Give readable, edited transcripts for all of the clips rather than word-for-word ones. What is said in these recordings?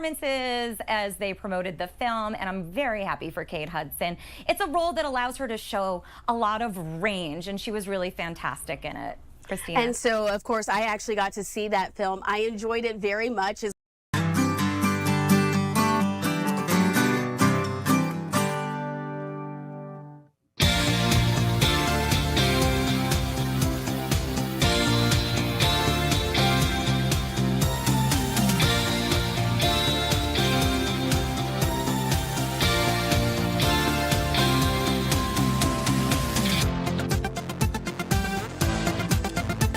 performances as they promoted the film, and I'm very happy for Kate Hudson. It's a role that allows her to show a lot of range, and she was really fantastic in it. Christina. And so, of course, I actually got to see that film. I enjoyed it very much.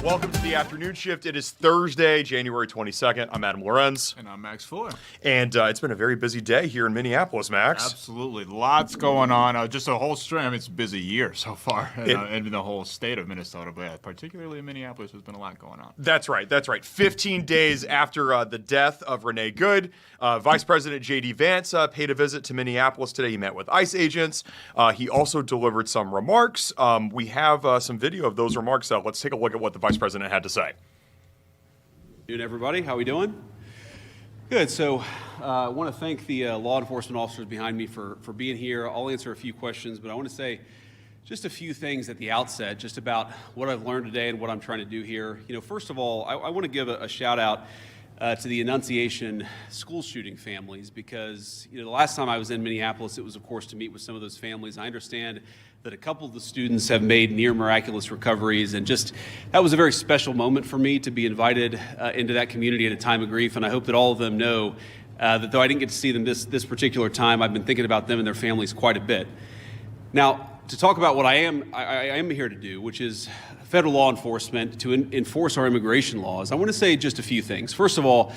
Welcome to the afternoon shift. It is Thursday, January 22nd. I'm Adam Lorenz. And I'm Max Fuller. And it's been a very busy day here in Minneapolis, Max. Absolutely. Lots going on. Just a whole string. I mean, it's a busy year so far in the whole state of Minnesota. But yeah, particularly in Minneapolis, there's been a lot going on. That's right. 15 days after the death of Renee Good, Vice President J.D. Vance paid a visit to Minneapolis today. He met with ICE agents. He also delivered some remarks. We have some video of those remarks. Let's take a look at what the Vice President had to say. Good evening, everybody. How we doing? Good. So I want to thank the law enforcement officers behind me for being here. I'll answer a few questions, but I want to say just a few things at the outset, just about what I've learned today and what I'm trying to do here. You know, first of all, I want to give a shout out to the Annunciation school shooting families, because the last time I was in Minneapolis, it was, of course, to meet with some of those families. I understand that a couple of the students have made near miraculous recoveries, and just that was a very special moment for me to be invited into that community at a time of grief. And I hope that all of them know that though I didn't get to see them this particular time, I've been thinking about them and their families quite a bit. Now, to talk about what I am here to do, which is federal law enforcement, to enforce our immigration laws, I want to say just a few things. First of all,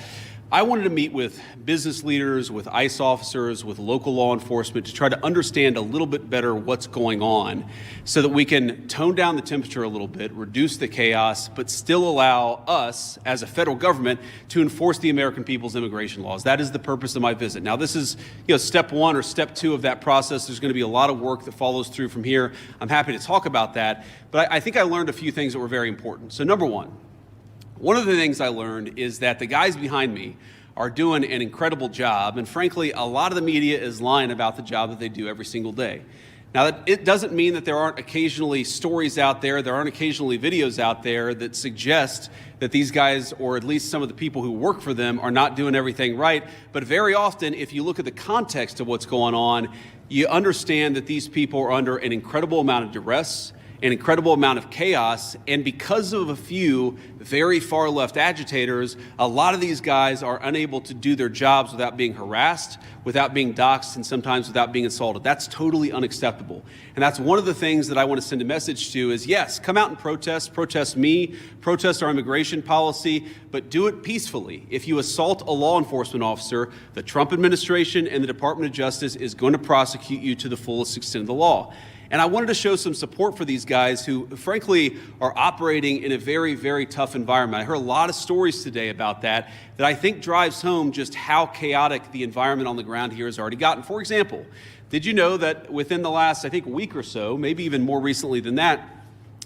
I wanted to meet with business leaders, with ICE officers, with local law enforcement to try to understand a little bit better what's going on so that we can tone down the temperature a little bit, reduce the chaos, but still allow us as a federal government to enforce the American people's immigration laws. That is the purpose of my visit. Now, this is step one or step two of that process. There's going to be a lot of work that follows through from here. I'm happy to talk about that, but I think I learned a few things that were very important. So number one of the things I learned is that the guys behind me are doing an incredible job, and frankly, a lot of the media is lying about the job that they do every single day. Now, it doesn't mean that there aren't occasionally stories out there, there aren't occasionally videos out there that suggest that these guys, or at least some of the people who work for them, are not doing everything right. But very often, if you look at the context of what's going on, you understand that these people are under an incredible amount of duress, an incredible amount of chaos, and because of a few very far left agitators, a lot of these guys are unable to do their jobs without being harassed, without being doxxed, and sometimes without being assaulted. That's totally unacceptable. And that's one of the things that I want to send a message to is, yes, come out and protest me, protest our immigration policy, but do it peacefully. If you assault a law enforcement officer, the Trump administration and the Department of Justice is going to prosecute you to the fullest extent of the law. And I wanted to show some support for these guys who, frankly, are operating in a very, very tough environment. I heard a lot of stories today about that I think drives home just how chaotic the environment on the ground here has already gotten. For example, did you know that within the last, I think, week or so, maybe even more recently than that,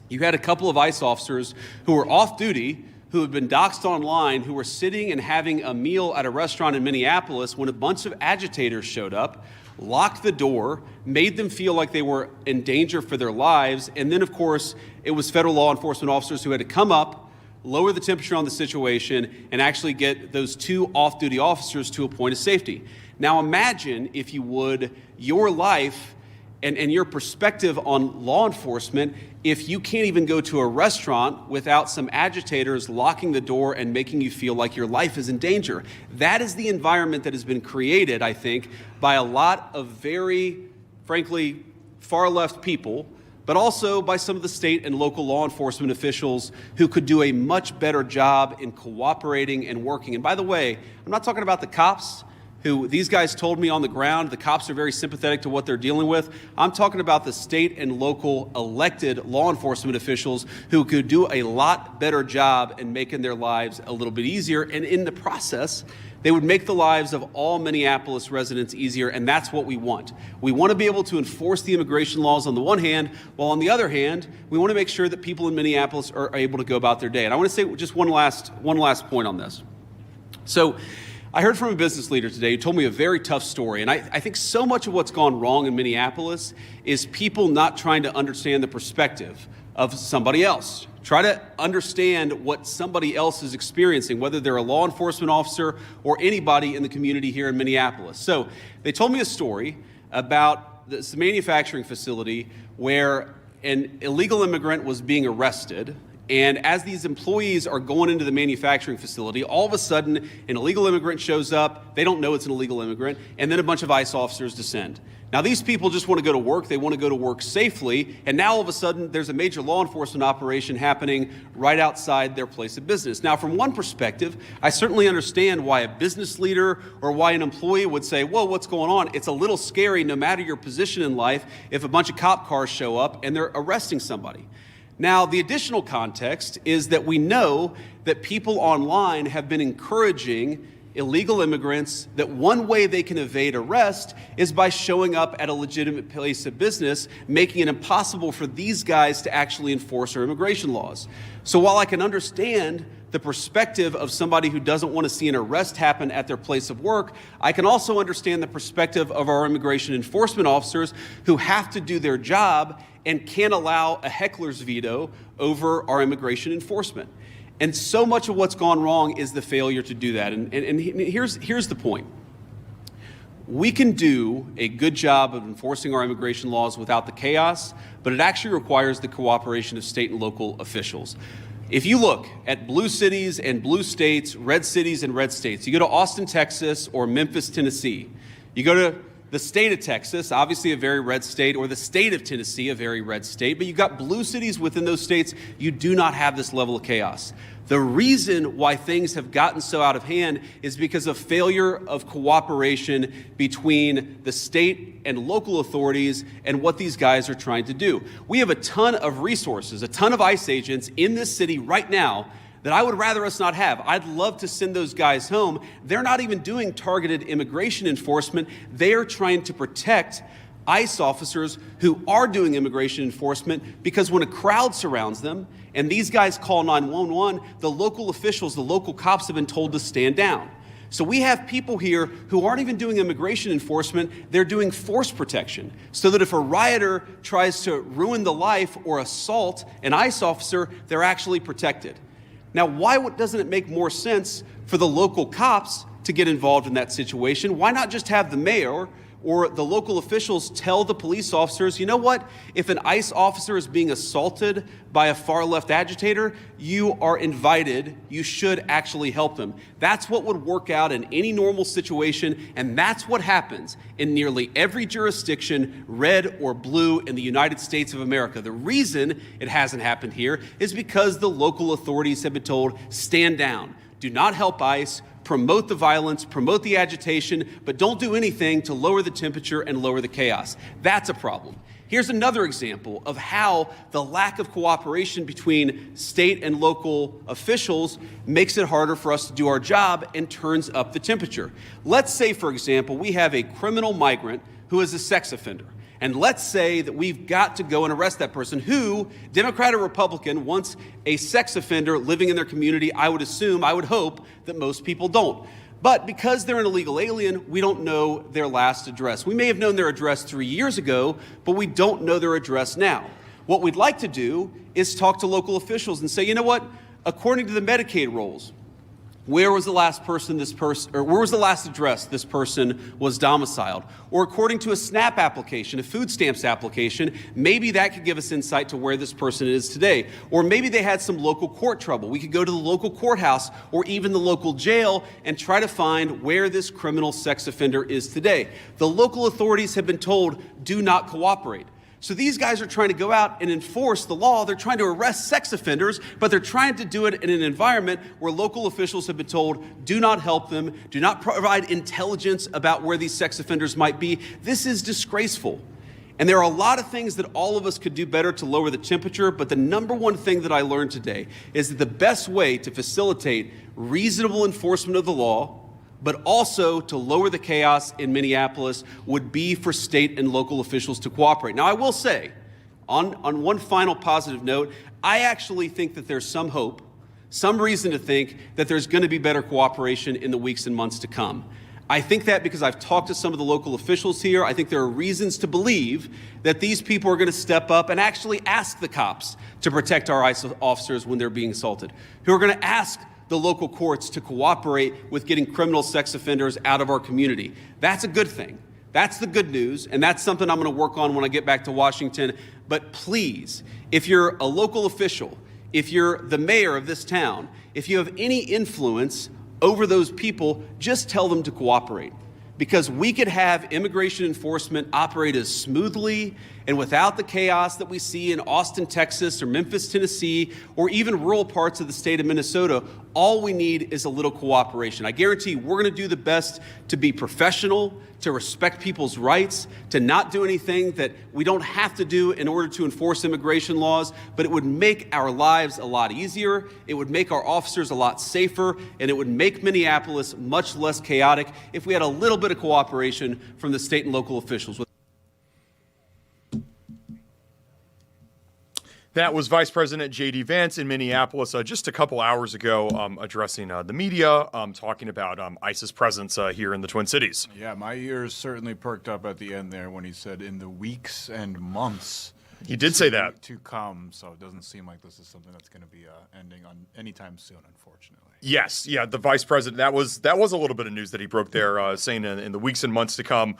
you had a couple of ICE officers who were off duty, who had been doxxed online, who were sitting and having a meal at a restaurant in Minneapolis when a bunch of agitators showed up, locked the door, made them feel like they were in danger for their lives, and then, of course, it was federal law enforcement officers who had to come up, lower the temperature on the situation, and actually get those two off-duty officers to a point of safety. Now imagine, if you would, your life and your perspective on law enforcement if you can't even go to a restaurant without some agitators locking the door and making you feel like your life is in danger. That is the environment that has been created, I think, by a lot of very, frankly, far left people, but also by some of the state and local law enforcement officials who could do a much better job in cooperating and working. And by the way, I'm not talking about the cops, who these guys told me on the ground, the cops are very sympathetic to what they're dealing with. I'm talking about the state and local elected law enforcement officials who could do a lot better job in making their lives a little bit easier. And in the process, they would make the lives of all Minneapolis residents easier, and that's what we want. We want to be able to enforce the immigration laws on the one hand, while on the other hand, we want to make sure that people in Minneapolis are able to go about their day. And I want to say just one last point on this. So I heard from a business leader today who told me a very tough story, and I think so much of what's gone wrong in Minneapolis is people not trying to understand the perspective of somebody else. Try to understand what somebody else is experiencing, whether they're a law enforcement officer or anybody in the community here in Minneapolis. So they told me a story about this manufacturing facility where an illegal immigrant was being arrested. And as these employees are going into the manufacturing facility, all of a sudden an illegal immigrant shows up. They don't know it's an illegal immigrant. And then a bunch of ICE officers descend. Now, these people just want to go to work. They want to go to work safely. And now all of a sudden there's a major law enforcement operation happening right outside their place of business. Now, from one perspective, I certainly understand why a business leader or why an employee would say, whoa, what's going on? It's a little scary, no matter your position in life, if a bunch of cop cars show up and they're arresting somebody. Now, the additional context is that we know that people online have been encouraging illegal immigrants that one way they can evade arrest is by showing up at a legitimate place of business, making it impossible for these guys to actually enforce our immigration laws. So while I can understand the perspective of somebody who doesn't want to see an arrest happen at their place of work, I can also understand the perspective of our immigration enforcement officers who have to do their job and can't allow a heckler's veto over our immigration enforcement. And so much of what's gone wrong is the failure to do that. And here's the point. We can do a good job of enforcing our immigration laws without the chaos, but it actually requires the cooperation of state and local officials. If you look at blue cities and blue states, red cities and red states, you go to Austin, Texas, or Memphis, Tennessee, you go to the state of Texas, obviously a very red state, or the state of Tennessee, a very red state, but you've got blue cities within those states, you do not have this level of chaos. The reason why things have gotten so out of hand is because of failure of cooperation between the state and local authorities and what these guys are trying to do. We have a ton of resources, a ton of ICE agents in this city right now that I would rather us not have. I'd love to send those guys home. They're not even doing targeted immigration enforcement. They're trying to protect ICE officers who are doing immigration enforcement, because when a crowd surrounds them and these guys call 911, the local officials, the local cops have been told to stand down. So we have people here who aren't even doing immigration enforcement, they're doing force protection, so that if a rioter tries to ruin the life or assault an ICE officer, they're actually protected. Now, why doesn't it make more sense for the local cops to get involved in that situation? Why not just have the mayor or the local officials tell the police officers, you know what, if an ICE officer is being assaulted by a far-left agitator, you are invited, you should actually help them. That's what would work out in any normal situation, and that's what happens in nearly every jurisdiction, red or blue, in the United States of America. The reason it hasn't happened here is because the local authorities have been told, stand down, do not help ICE, promote the violence, promote the agitation, but don't do anything to lower the temperature and lower the chaos. That's a problem. Here's another example of how the lack of cooperation between state and local officials makes it harder for us to do our job and turns up the temperature. Let's say, for example, we have a criminal migrant who is a sex offender. And let's say that we've got to go and arrest that person who, Democrat or Republican, wants a sex offender living in their community. I would assume, I would hope that most people don't. But because they're an illegal alien, we don't know their last address. We may have known their address 3 years ago, but we don't know their address now. What we'd like to do is talk to local officials and say, you know what, according to the Medicaid rules, where was the last address this person was domiciled? Or according to a SNAP application, a food stamps application, maybe that could give us insight to where this person is today. Or maybe they had some local court trouble. We could go to the local courthouse or even the local jail and try to find where this criminal sex offender is today. The local authorities have been told, do not cooperate. So these guys are trying to go out and enforce the law. They're trying to arrest sex offenders, but they're trying to do it in an environment where local officials have been told, do not help them, do not provide intelligence about where these sex offenders might be. This is disgraceful. And there are a lot of things that all of us could do better to lower the temperature, but the number one thing that I learned today is that the best way to facilitate reasonable enforcement of the law, but also to lower the chaos in Minneapolis, would be for state and local officials to cooperate. Now, I will say, on one final positive note, I actually think that there's some hope some reason to think that there's going to be better cooperation in the weeks and months to come. I think that because I've talked to some of the local officials here, I think there are reasons to believe that these people are going to step up and actually ask the cops to protect our ICE officers when they're being assaulted, who are going to ask the local courts to cooperate with getting criminal sex offenders out of our community. That's a good thing. That's the good news, and that's something I'm going to work on when I get back to Washington. But please, if you're a local official, if you're the mayor of this town, if you have any influence over those people, just tell them to cooperate. Because we could have immigration enforcement operate as smoothly and without the chaos that we see in Austin, Texas, or Memphis, Tennessee, or even rural parts of the state of Minnesota. All we need is a little cooperation. I guarantee you, we're going to do the best to be professional, to respect people's rights, to not do anything that we don't have to do in order to enforce immigration laws, but it would make our lives a lot easier, it would make our officers a lot safer, and it would make Minneapolis much less chaotic if we had a little bit of cooperation from the state and local officials. That was Vice President J.D. Vance in Minneapolis just a couple hours ago, addressing the media, talking about ICE's presence here in the Twin Cities. Yeah, my ears certainly perked up at the end there when he said in the weeks and months. He did say that. To come, so it doesn't seem like this is something that's going to be ending on anytime soon, unfortunately. Yes, yeah, the Vice President, that was a little bit of news that he broke there, saying in the weeks and months to come,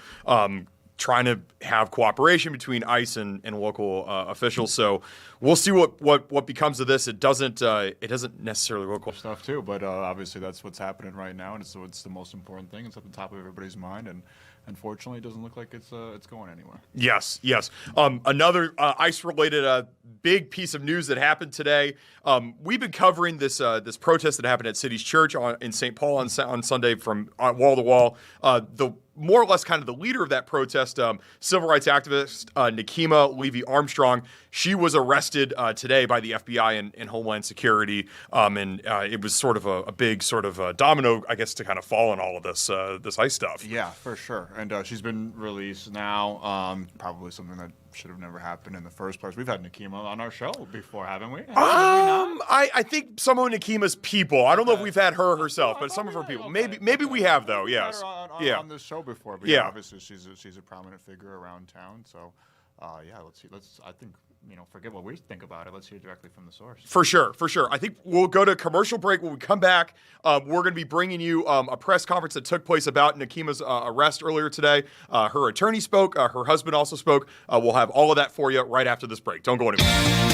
trying to have cooperation between ICE and local officials. So we'll see what becomes of this. It doesn't necessarily look like Stuff too, but obviously that's what's happening right now, and so it's the most important thing. It's at the top of everybody's mind, and unfortunately, it doesn't look like it's going anywhere. Yes. Another ICE-related big piece of news that happened today. We've been covering this protest that happened at City's Church in St. Paul on Sunday from wall to wall. The more or less kind of the leader of that protest, civil rights activist Nikema Levy-Armstrong. She was arrested today by the FBI and Homeland Security, and it was sort of a big sort of domino, I guess, to kind of fall in all of this ICE stuff. Yeah, for sure. And she's been released now. Probably something that should have never happened in the first place. We've had Nikema on our show before, haven't we? I think some of Nikema's people. I don't know if we've had her herself, but some of her people. Okay. Maybe we have though. Yes. On this show before, but Yeah. obviously she's a prominent figure around town. So, let's see. I think forget what we think about it. Let's hear directly from the source. For sure. I think we'll go to commercial break. When we come back, we're going to be bringing you a press conference that took place about Nikema's arrest earlier today. Her attorney spoke. Her husband also spoke. We'll have all of that for you right after this break. Don't go anywhere.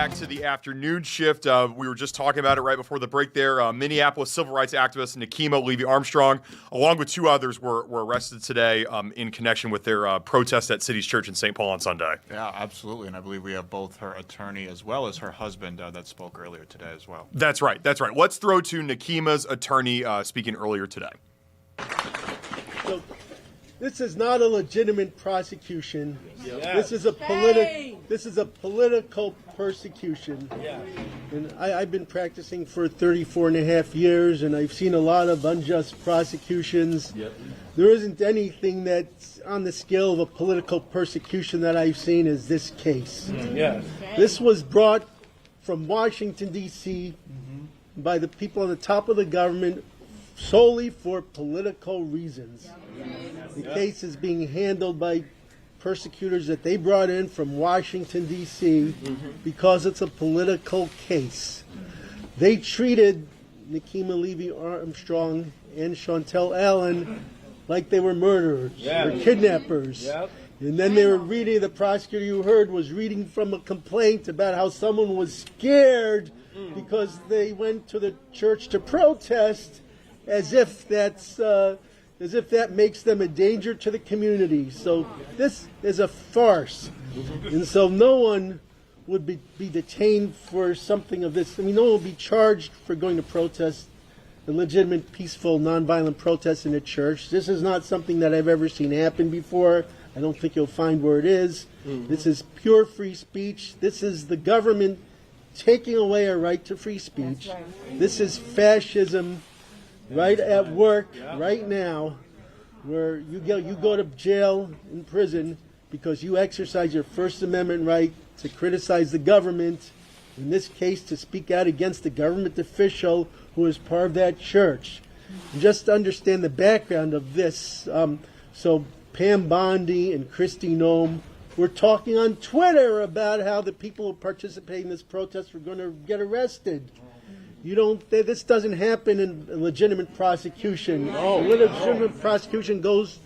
back to the afternoon shift. We were just talking about it right before the break there. Minneapolis civil rights activist Nikema Levy-Armstrong, along with 2 others, were arrested today in connection with their protest at City's Church in St. Paul on Sunday. Yeah, absolutely. And I believe we have both her attorney as well as her husband that spoke earlier today as well. That's right. That's right. Let's throw to Nikema's attorney speaking earlier today. So, this is not a legitimate prosecution. Yes. This is a political persecution. Yeah. And I've been practicing for 34 and a half years, and I've seen a lot of unjust prosecutions. Yep. There isn't anything that's on the scale of a political persecution that I've seen as this case. Yes. This was brought from Washington, D.C. by the people on the top of the government solely for political reasons. The case is being handled by persecutors that they brought in from Washington, D.C. Because it's a political case. They treated Nikema Levy-Armstrong and Chantel Allen like they were murderers or kidnappers. Yep. And then they were reading, the prosecutor you heard was reading from a complaint about how someone was scared because they went to the church to protest, as if that makes them a danger to the community. So this is a farce. And so no one would be detained for something of this. I mean, no one will be charged for going to protest, a legitimate, peaceful, nonviolent protest in a church. This is not something that I've ever seen happen before. I don't think you'll find where it is. This is pure free speech. This is the government taking away our right to free speech. This is fascism right at work right now, where you go to jail and prison because you exercise your First Amendment right to criticize the government, in this case to speak out against the government official who is part of that church. And just to understand the background of this, so Pam Bondi and Kristi Noem were talking on Twitter about how the people who participate in this protest were going to get arrested. This doesn't happen in a legitimate prosecution. Legitimate prosecution goes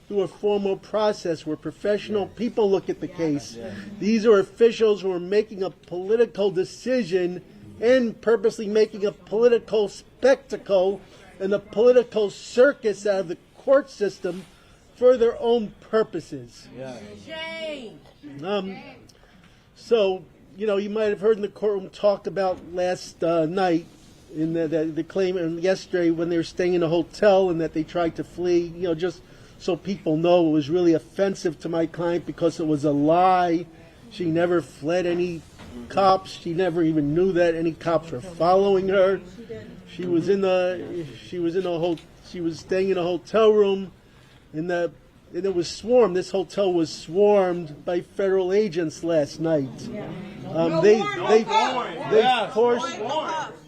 through a formal process where professional people look at the case. These are officials who are making a political decision and purposely making a political spectacle and a political circus out of the court system for their own purposes. So, you might have heard in the courtroom talk about last night in the claim, and yesterday when they were staying in a hotel and that they tried to flee, just so people know it was really offensive to my client because it was a lie. She never fled any cops. She never even knew that any cops were following her. She was staying in a hotel room, and it was swarmed. This hotel was swarmed by federal agents last night.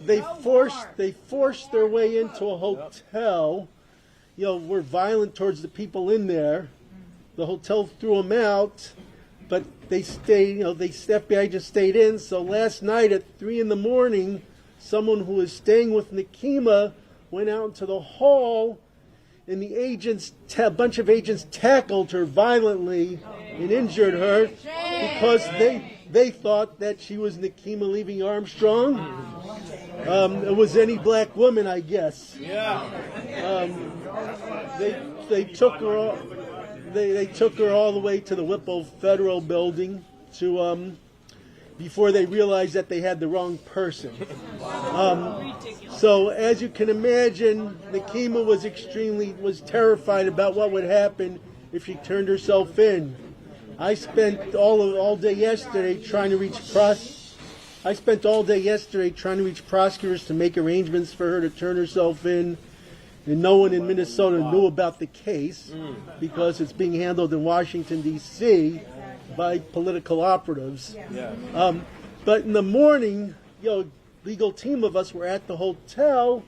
They forced their way into a hotel. Were violent towards the people in there. The hotel threw them out, but they stayed. The FBI just stayed in. So last night at 3 a.m, someone who was staying with Nikema went out into the hall. And a bunch of agents tackled her violently and injured her because they thought that she was Nikema Levy-Armstrong. It was any black woman, I guess. They took her. They took her all the way to the Whipple Federal Building before they realized that they had the wrong person. So as you can imagine, Nikema was terrified about what would happen if she turned herself in. I spent all day yesterday trying to reach prosecutors to make arrangements for her to turn herself in, and no one in Minnesota knew about the case because it's being handled in Washington, D.C. by political operatives. But in the morning, legal team of us were at the hotel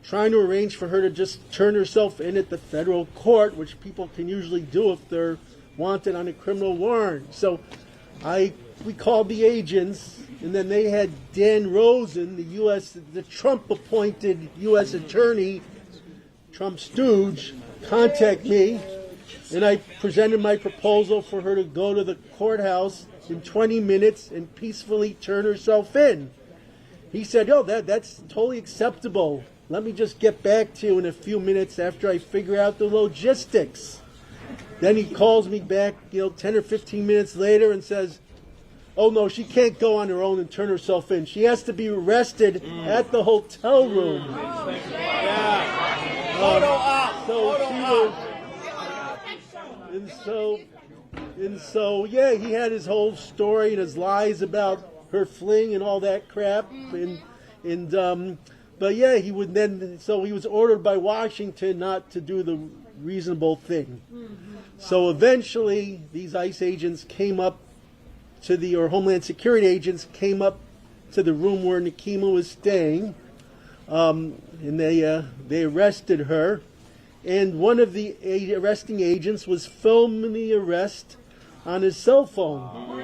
trying to arrange for her to just turn herself in at the federal court, which people can usually do if they're wanted on a criminal warrant. So we called the agents, and then they had Dan Rosen, the Trump-appointed U.S. attorney, Trump stooge, contact me, and I presented my proposal for her to go to the courthouse in 20 minutes and peacefully turn herself in. He said, "Oh, that's totally acceptable. Let me just get back to you in a few minutes after I figure out the logistics." Then he calls me back, 10 or 15 minutes later and says, "Oh no, she can't go on her own and turn herself in. She has to be arrested at the hotel room." Yeah, he had his whole story and his lies about her fling and all that crap, but yeah, he was ordered by Washington not to do the reasonable thing. So eventually, these ICE agents came up or Homeland Security agents came up to the room where Nekima was staying, and they arrested her. And one of the arresting agents was filming the arrest on his cell phone.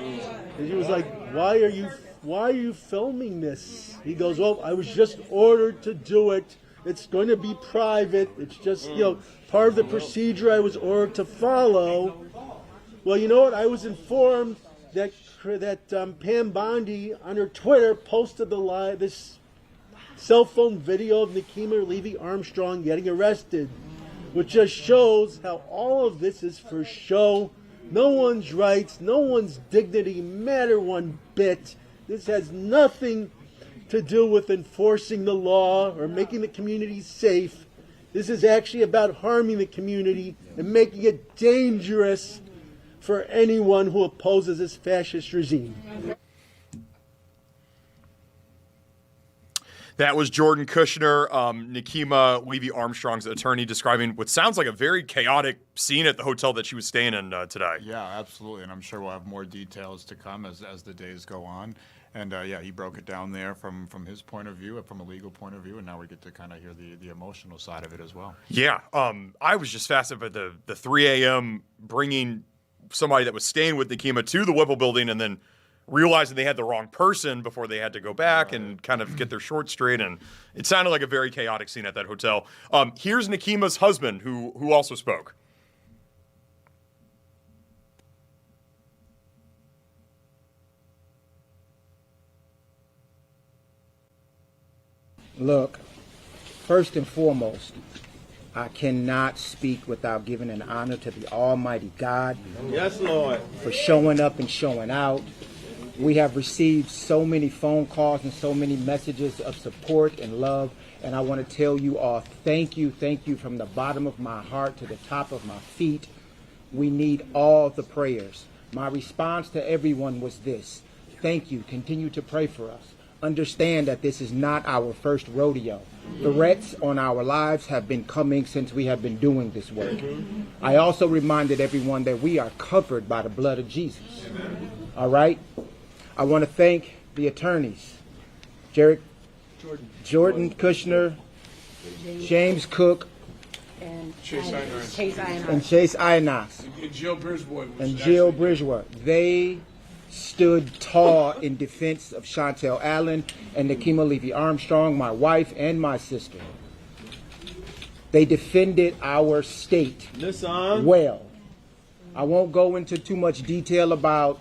And he was like, why are you filming this? He goes, "Well, I was just ordered to do it. It's going to be private. It's just, part of the procedure I was ordered to follow." Well, you know what? I was informed that Pam Bondi on her Twitter posted this cell phone video of Nekima Levy Armstrong getting arrested, which just shows how all of this is for show. No one's rights, no one's dignity matter one bit. This has nothing to do with enforcing the law or making the community safe. This is actually about harming the community and making it dangerous for anyone who opposes this fascist regime. That was Jordan Kushner, Nekima Levy Armstrong's attorney, describing what sounds like a very chaotic scene at the hotel that she was staying in today. Yeah, absolutely, and I'm sure we'll have more details to come as the days go on. And he broke it down there from his point of view, from a legal point of view, and now we get to kind of hear the emotional side of it as well. Yeah, I was just fascinated by the 3 a.m. bringing somebody that was staying with Nekima to the Whipple building and then realizing they had the wrong person before they had to go back and kind of get their short straight. And it sounded like a very chaotic scene at that hotel. Here's Nekima's husband, who also spoke. Look, first and foremost, I cannot speak without giving an honor to the Almighty God. Yes, Lord. For showing up and showing out. We have received so many phone calls and so many messages of support and love, and I want to tell you all thank you from the bottom of my heart to the top of my feet. We need all the prayers. My response to everyone was this: thank you. Continue to pray for us. Understand that this is not our first rodeo. Threats on our lives have been coming since we have been doing this work. I also reminded everyone that we are covered by the blood of Jesus. All right? I want to thank the attorneys, Jordan Kushner, James Cook, and Chase Ionas. Ionas. And Jill Bridgeworth. They stood tall in defense of Chantel Allen and Nekima Levy Armstrong, my wife and my sister. They defended our state well. I won't go into too much detail about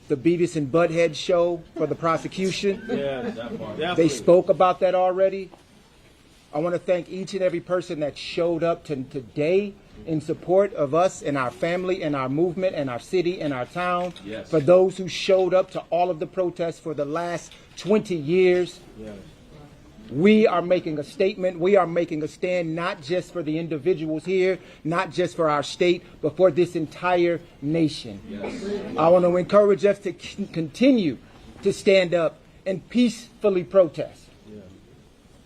the Beavis and Butthead show for the prosecution. They spoke about that already. I want to thank each and every person that showed up today in support of us and our family and our movement and our city and our town. Yes. For those who showed up to all of the protests for the last 20 years. Yes. We are making a statement. We are making a stand, not just for the individuals here, not just for our state, but for this entire nation. Yes. I want to encourage us to continue to stand up and peacefully protest. Yeah.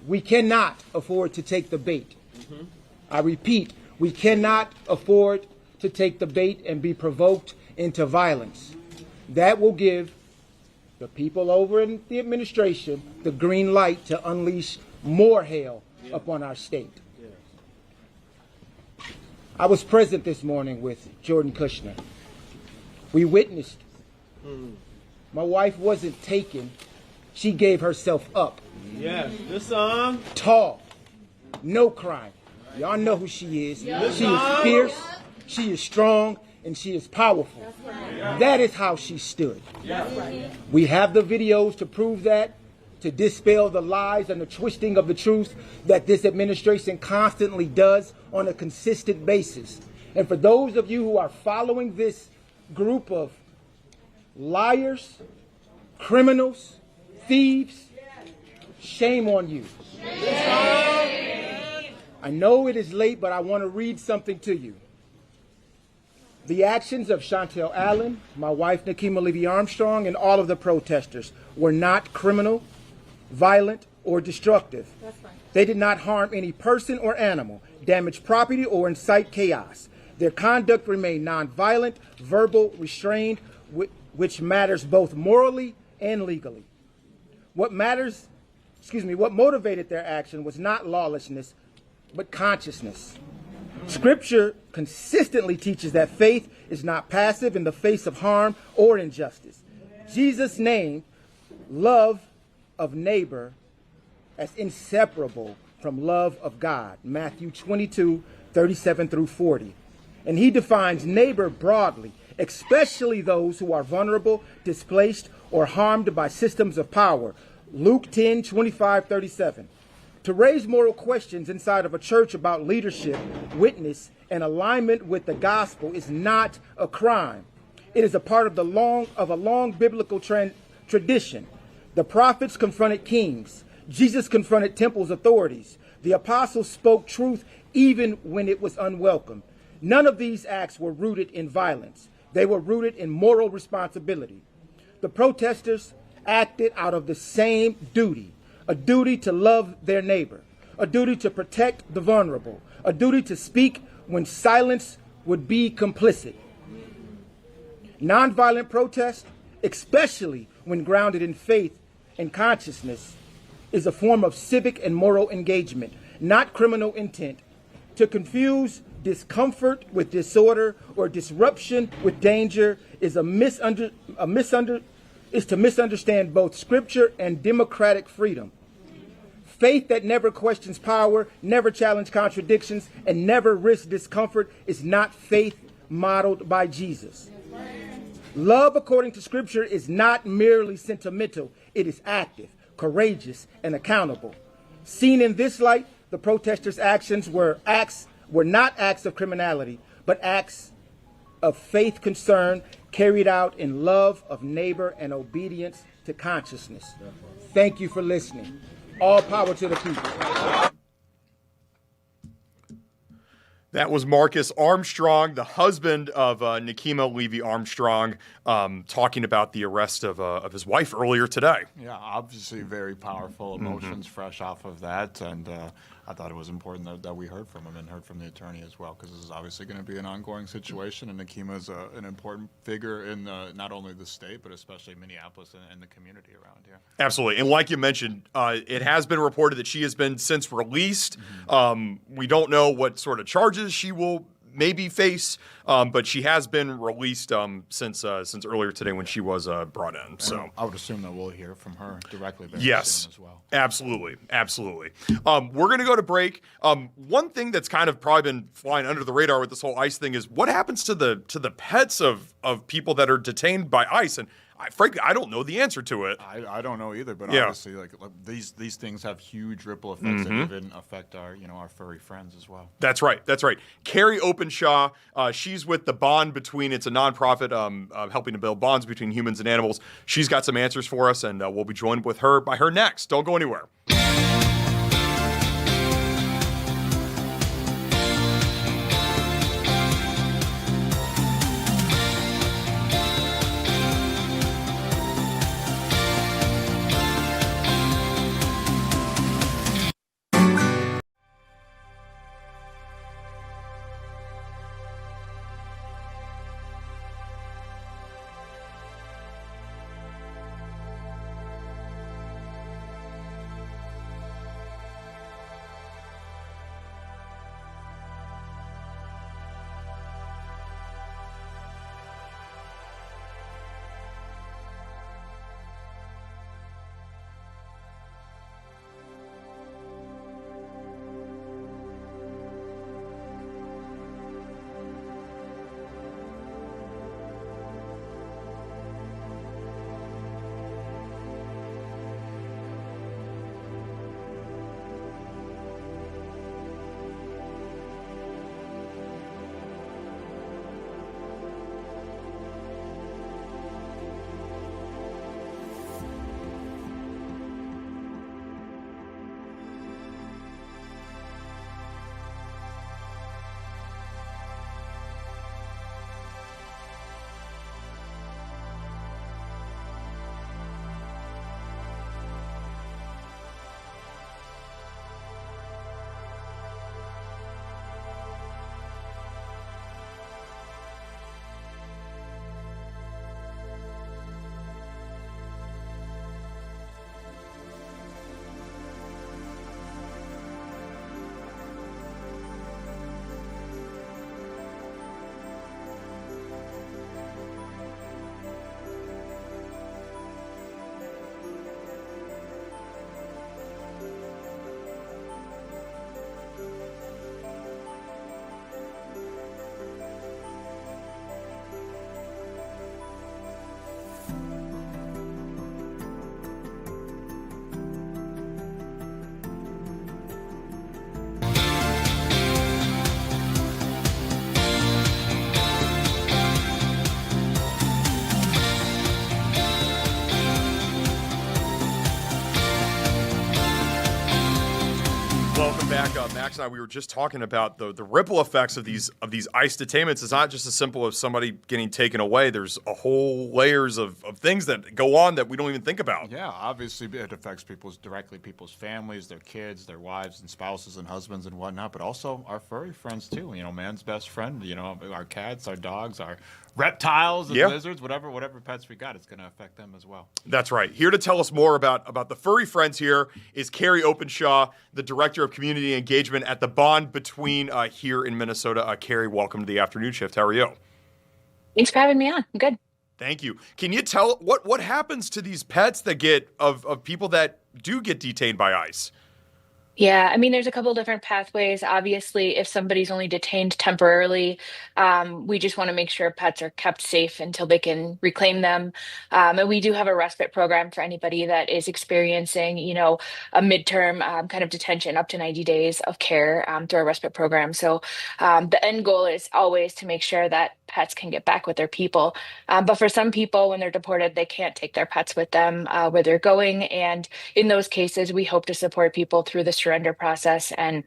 We cannot afford to take the bait. Mm-hmm. I repeat, we cannot afford to take the bait and be provoked into violence. That will give the people over in the administration the green light to unleash more hell upon our state. I was present this morning with Jordan Kushner. We witnessed. My wife wasn't taken. She gave herself up. Yes. Tall. No crime. Y'all know who she is. She is fierce. She is strong. and she is powerful. That is how she stood. We have the videos to prove that, to dispel the lies and the twisting of the truth that this administration constantly does on a consistent basis. And for those of you who are following this group of liars, criminals, thieves, shame on you. I know it is late, but I want to read something to you. The actions of Chantel Allen, my wife Nakima Levy-Armstrong, and all of the protesters were not criminal, violent, or destructive. They did not harm any person or animal, damage property, or incite chaos. Their conduct remained nonviolent, verbal, restrained, which matters both morally and legally. What motivated their action was not lawlessness, but consciousness. Scripture consistently teaches that faith is not passive in the face of harm or injustice. Jesus named love of neighbor as inseparable from love of God, Matthew 22:37 through 40. And he defines neighbor broadly, especially those who are vulnerable, displaced, or harmed by systems of power, Luke 10:25-37. To raise moral questions inside of a church about leadership, witness, and alignment with the gospel is not a crime. It is a part of a long biblical tradition. The prophets confronted kings. Jesus confronted temple's authorities. The apostles spoke truth even when it was unwelcome. None of these acts were rooted in violence. They were rooted in moral responsibility. The protesters acted out of the same duty, a duty to love their neighbor, a duty to protect the vulnerable, a duty to speak when silence would be complicit. Nonviolent protest, especially when grounded in faith and consciousness, is a form of civic and moral engagement, not criminal intent. To confuse discomfort with disorder or disruption with danger is to misunderstand both scripture and democratic freedom. Faith that never questions power, never challenges contradictions, and never risks discomfort is not faith modeled by Jesus. Love, according to scripture, is not merely sentimental. It is active, courageous, and accountable. Seen in this light, the protesters' actions were not acts of criminality, but acts of faith concern carried out in love of neighbor and obedience to consciousness. Thank you for listening. All power to the people. That was Marcus Armstrong, the husband of Nakima Levy-Armstrong, talking about the arrest of his wife earlier today. Yeah, obviously very powerful emotions fresh off of that, and I thought it was important that we heard from him and heard from the attorney as well, because this is obviously going to be an ongoing situation, and Nakima is an important figure in not only the state, but especially Minneapolis and the community around here. Absolutely. And like you mentioned, it has been reported that she has been since released. We don't know what sort of charges she will maybe face, but she has been released since earlier today when she was brought in. So I would assume that we'll hear from her directly very yes, soon as well. Absolutely. We're going to go to break. One thing that's kind of probably been flying under the radar with this whole ICE thing is what happens to the pets of people that are detained by ICE. And frankly, I don't know the answer to it. I don't know either, but Yeah. obviously, like these things have huge ripple effects that even affect our furry friends as well. That's right. Carrie Openshaw, she's with the Bond Between. It's a nonprofit helping to build bonds between humans and animals. She's got some answers for us, and we'll be joined by her next. Don't go anywhere. Max and I, we were just talking about the ripple effects of these ICE detainments. It's not just as simple as somebody getting taken away. There's a whole layers of things that go on that we don't even think about. Yeah, obviously it affects people's families, their kids, their wives and spouses and husbands and whatnot, but also our furry friends too. You know, man's best friend. You know, our cats, our dogs, our reptiles and lizards, whatever pets we got, it's going to affect them as well. That's right. Here to tell us more about the furry friends here is Carrie Openshaw, the Director of Community Engagement at the Bond Between here in Minnesota. Carrie, welcome to the afternoon shift. How are you? Thanks for having me on. I'm good. Thank you. Can you tell what happens to these pets that get of people that do get detained by ICE? Yeah, I mean, there's a couple different pathways. Obviously, if somebody's only detained temporarily, we just want to make sure pets are kept safe until they can reclaim them. And we do have a respite program for anybody that is experiencing, a midterm kind of detention, up to 90 days of care through our respite program. So the end goal is always to make sure that pets can get back with their people. But for some people, when they're deported, they can't take their pets with them where they're going. And in those cases, we hope to support people through the surrender process. And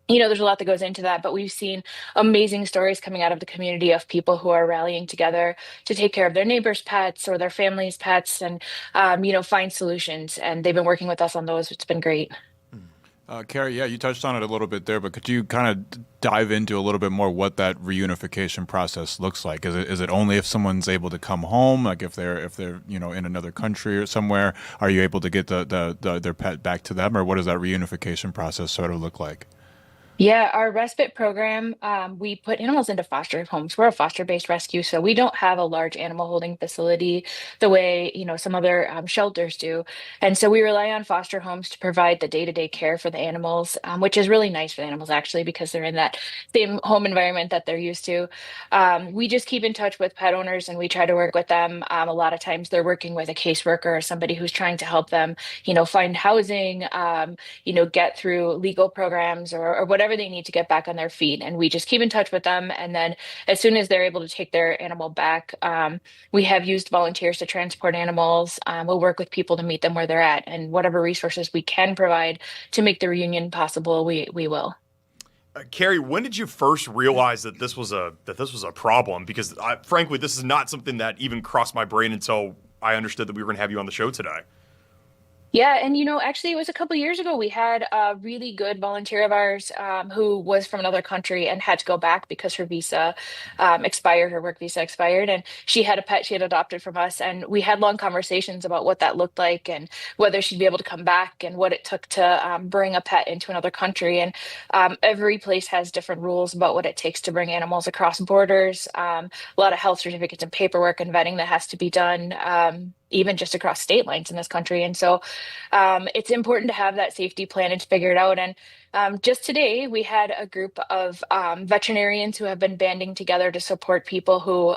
there's a lot that goes into that, but we've seen amazing stories coming out of the community of people who are rallying together to take care of their neighbors' pets or their family's pets and, find solutions. And they've been working with us on those. It's been great. Carrie, yeah, you touched on it a little bit there, but could you kind of dive into a little bit more what that reunification process looks like? Is it only if someone's able to come home, like if they're in another country or somewhere, are you able to get their pet back to them, or what does that reunification process sort of look like? Yeah, our respite program, we put animals into foster homes. We're a foster-based rescue, so we don't have a large animal holding facility the way, some other shelters do. And so we rely on foster homes to provide the day-to-day care for the animals, which is really nice for the animals, actually, because they're in that same home environment that they're used to. We just keep in touch with pet owners and we try to work with them. A lot of times they're working with a caseworker or somebody who's trying to help them, find housing, get through legal programs or whatever they need to get back on their feet. And we just keep in touch with them. And then as soon as they're able to take their animal back, we have used volunteers to transport animals. We'll work with people to meet them where they're at, and whatever resources we can provide to make the reunion possible, we will. Carrie, when did you first realize that this was a problem? Because frankly, this is not something that even crossed my brain until I understood that we were going to have you on the show today. Yeah, and actually, it was a couple years ago. We had a really good volunteer of ours who was from another country and had to go back because her visa expired, her work visa expired, and she had a pet she had adopted from us. And we had long conversations about what that looked like and whether she'd be able to come back and what it took to bring a pet into another country. And every place has different rules about what it takes to bring animals across borders. A lot of health certificates and paperwork and vetting that has to be done. Even just across state lines in this country. And so it's important to have that safety plan and to figure it out. And just today, we had a group of veterinarians who have been banding together to support people who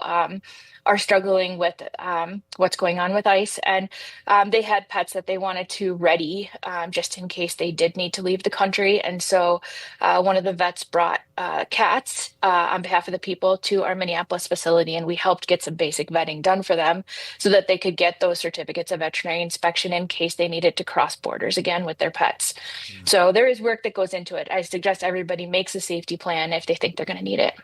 are struggling with what's going on with ICE. And they had pets that they wanted to ready just in case they did need to leave the country. And so one of the vets brought cats on behalf of the people to our Minneapolis facility, and we helped get some basic vetting done for them so that they could get those certificates of veterinary inspection in case they needed to cross borders again with their pets. So there is work that goes into it. I suggest everybody makes a safety plan if they think they're going to need it.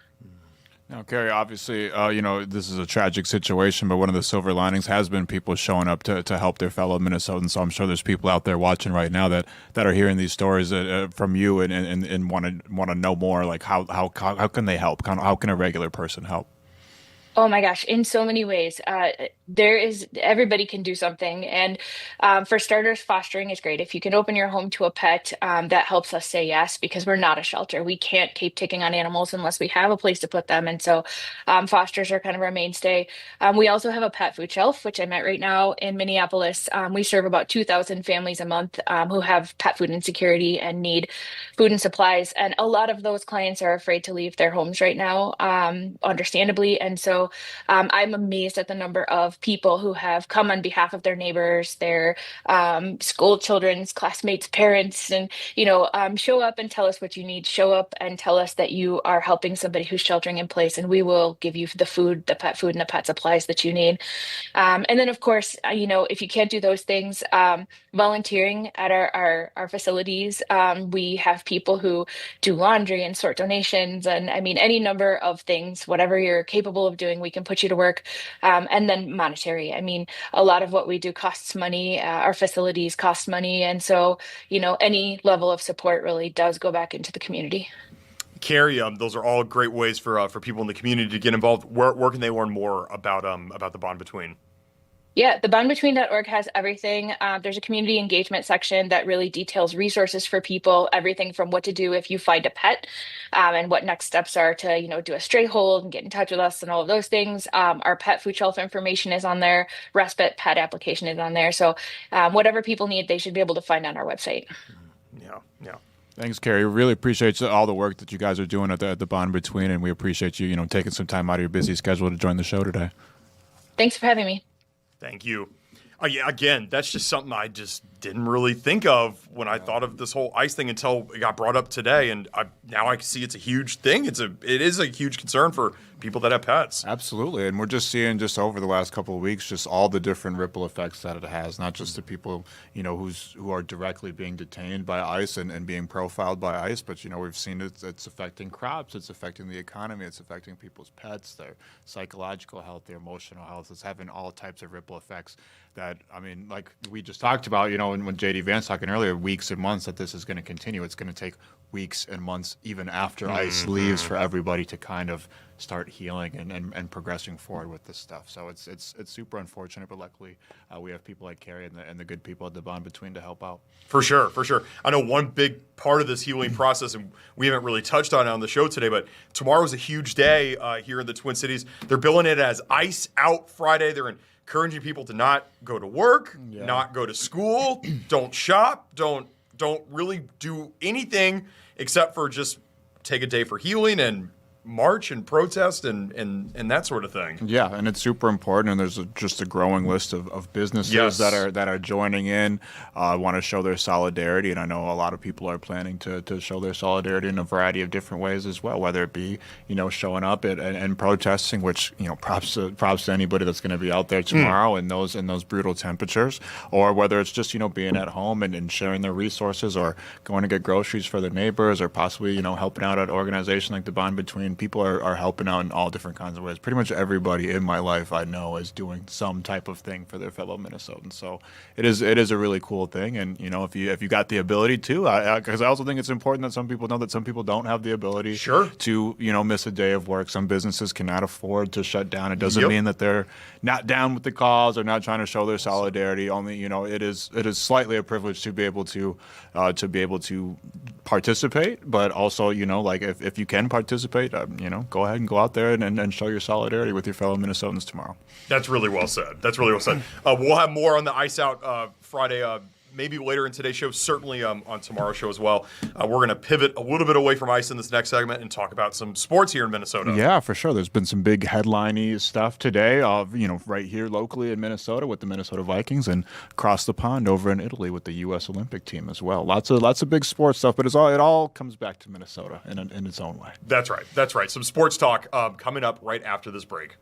Now, Carrie, obviously, this is a tragic situation, but one of the silver linings has been people showing up to help their fellow Minnesotans. So I'm sure there's people out there watching right now that are hearing these stories from you and want to know more. Like how can they help? How can a regular person help? Oh my gosh, in so many ways. Everybody can do something. And for starters, fostering is great. If you can open your home to a pet, that helps us say yes, because we're not a shelter. We can't keep taking on animals unless we have a place to put them. And so fosters are kind of our mainstay. We also have a pet food shelf, which I'm at right now in Minneapolis. We serve about 2,000 families a month who have pet food insecurity and need food and supplies. And a lot of those clients are afraid to leave their homes right now, understandably. And so so I'm amazed at the number of people who have come on behalf of their neighbors, their school children's classmates, parents, and show up and tell us what you need. Show up and tell us that you are helping somebody who's sheltering in place, and we will give you the food, the pet food, and the pet supplies that you need. And then, of course, if you can't do those things, volunteering at our facilities. We have people who do laundry and sort donations, and I mean, any number of things, whatever you're capable of doing, we can put you to work. And then monetary. I mean, a lot of what we do costs money. Our facilities cost money. And so, any level of support really does go back into the community. Carrie, those are all great ways for people in the community to get involved. Where can they learn more about the Bond Between? Yeah, thebondbetween.org has everything. There's a community engagement section that really details resources for people, everything from what to do if you find a pet, and what next steps are to, do a stray hold and get in touch with us and all of those things. Our pet food shelf information is on there. Respite pet application is on there. So whatever people need, they should be able to find on our website. Yeah. Thanks, Carrie. We really appreciate all the work that you guys are doing at the Bond Between, and we appreciate you, taking some time out of your busy schedule to join the show today. Thanks for having me. Thank you. Yeah, again, that's just something I just didn't really think of when I thought of this whole ICE thing until it got brought up today, and now I can see it's a huge thing. It is a huge concern for people that have pets. Absolutely, and we're just seeing over the last couple of weeks just all the different ripple effects that it has, not just the people who are directly being detained by ICE and being profiled by ICE, but we've seen it's affecting crops, it's affecting the economy, it's affecting people's pets, their psychological health, their emotional health. It's having all types of ripple effects that, I mean, like we just talked about, when JD Vance talking earlier, weeks and months that this is going to continue. It's going to take weeks and months even after ICE leaves for everybody to kind of start healing and progressing forward with this stuff. So it's super unfortunate, but luckily we have people like Carrie and the good people at the Bond Between to help out. For sure. I know one big part of this healing process, and we haven't really touched on it on the show today, but tomorrow's a huge day here in the Twin Cities. They're billing it as ICE Out Friday. They're encouraging people to not go to work, not go to school, don't shop, don't really do anything except for just take a day for healing and march and protest and that sort of thing. Yeah, and it's super important, and there's just a growing list of businesses that are joining in, want to show their solidarity, and I know a lot of people are planning to show their solidarity in a variety of different ways as well, whether it be showing up and protesting, which props to anybody that's going to be out there tomorrow in those brutal temperatures, or whether it's just being at home and sharing their resources, or going to get groceries for their neighbors, or possibly helping out at an organization like the Bond Between. People are helping out in all different kinds of ways. Pretty much everybody in my life I know is doing some type of thing for their fellow Minnesotans. So it is a really cool thing. And if you got the ability to, because I also think it's important that some people know that some people don't have the ability to miss a day of work. Some businesses cannot afford to shut down. It doesn't mean that they're not down with the cause or not trying to show their solidarity. Only it is slightly a privilege to be able to participate, but also like if you can participate, go ahead and go out there and show your solidarity with your fellow Minnesotans tomorrow. That's really well said. We'll have more on the ICE Out Friday, maybe later in today's show, certainly on tomorrow's show as well. We're going to pivot a little bit away from ICE in this next segment and talk about some sports here in Minnesota. Yeah, for sure. There's been some big headline-y stuff today, right here locally in Minnesota with the Minnesota Vikings, and across the pond over in Italy with the U.S. Olympic team as well. Lots of big sports stuff, but it all comes back to Minnesota in its own way. That's right. Some sports talk coming up right after this break.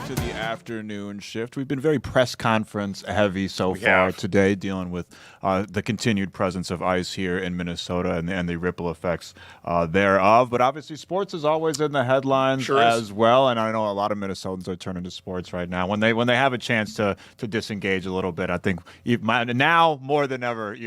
to the afternoon shift. We've been very press conference heavy so far today, dealing with the continued presence of ice here in Minnesota and the ripple effects thereof. But obviously, sports is always in the headlines as well. And I know a lot of Minnesotans are turning to sports right now when they have a chance to disengage a little bit. I think now more than ever,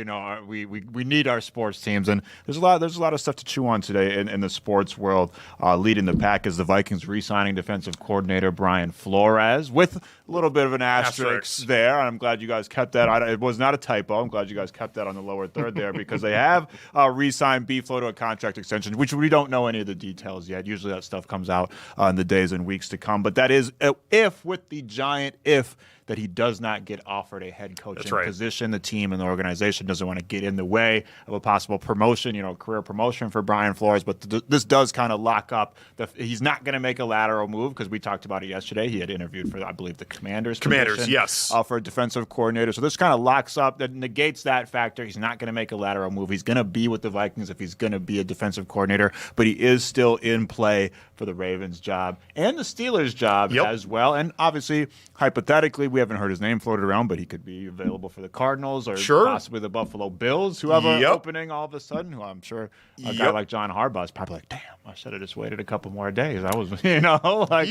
we need our sports teams, and there's a lot of stuff to chew on today in the sports world. Leading the pack is the Vikings re-signing defensive coordinator Brian Flores, with a little bit of an asterisk there. I'm glad you guys kept that. It was not a typo. I'm glad you guys kept that on the lower third there, because they have re-signed B-Flow to a contract extension, which we don't know any of the details yet. Usually that stuff comes out in the days and weeks to come. But that is if, with the giant if, that he does not get offered a head coaching position. The team and the organization doesn't want to get in the way of a possible promotion, career promotion for Brian Flores. But this does kind of lock up he's not going to make a lateral move, because we talked about it yesterday. He had interviewed for, I believe, the Commanders position, yes, for a defensive coordinator. So this kind of locks up, that negates that factor. He's not going to make a lateral move. He's going to be with the Vikings if he's going to be a defensive coordinator, but he is still in play for the Ravens job and the Steelers job as well. And obviously, hypothetically, we haven't heard his name floated around, but he could be available for the Cardinals or possibly the Buffalo Bills, who have an opening all of a sudden, who I'm sure a guy like John Harbaugh is probably like, damn, I should have just waited a couple more days. I was, you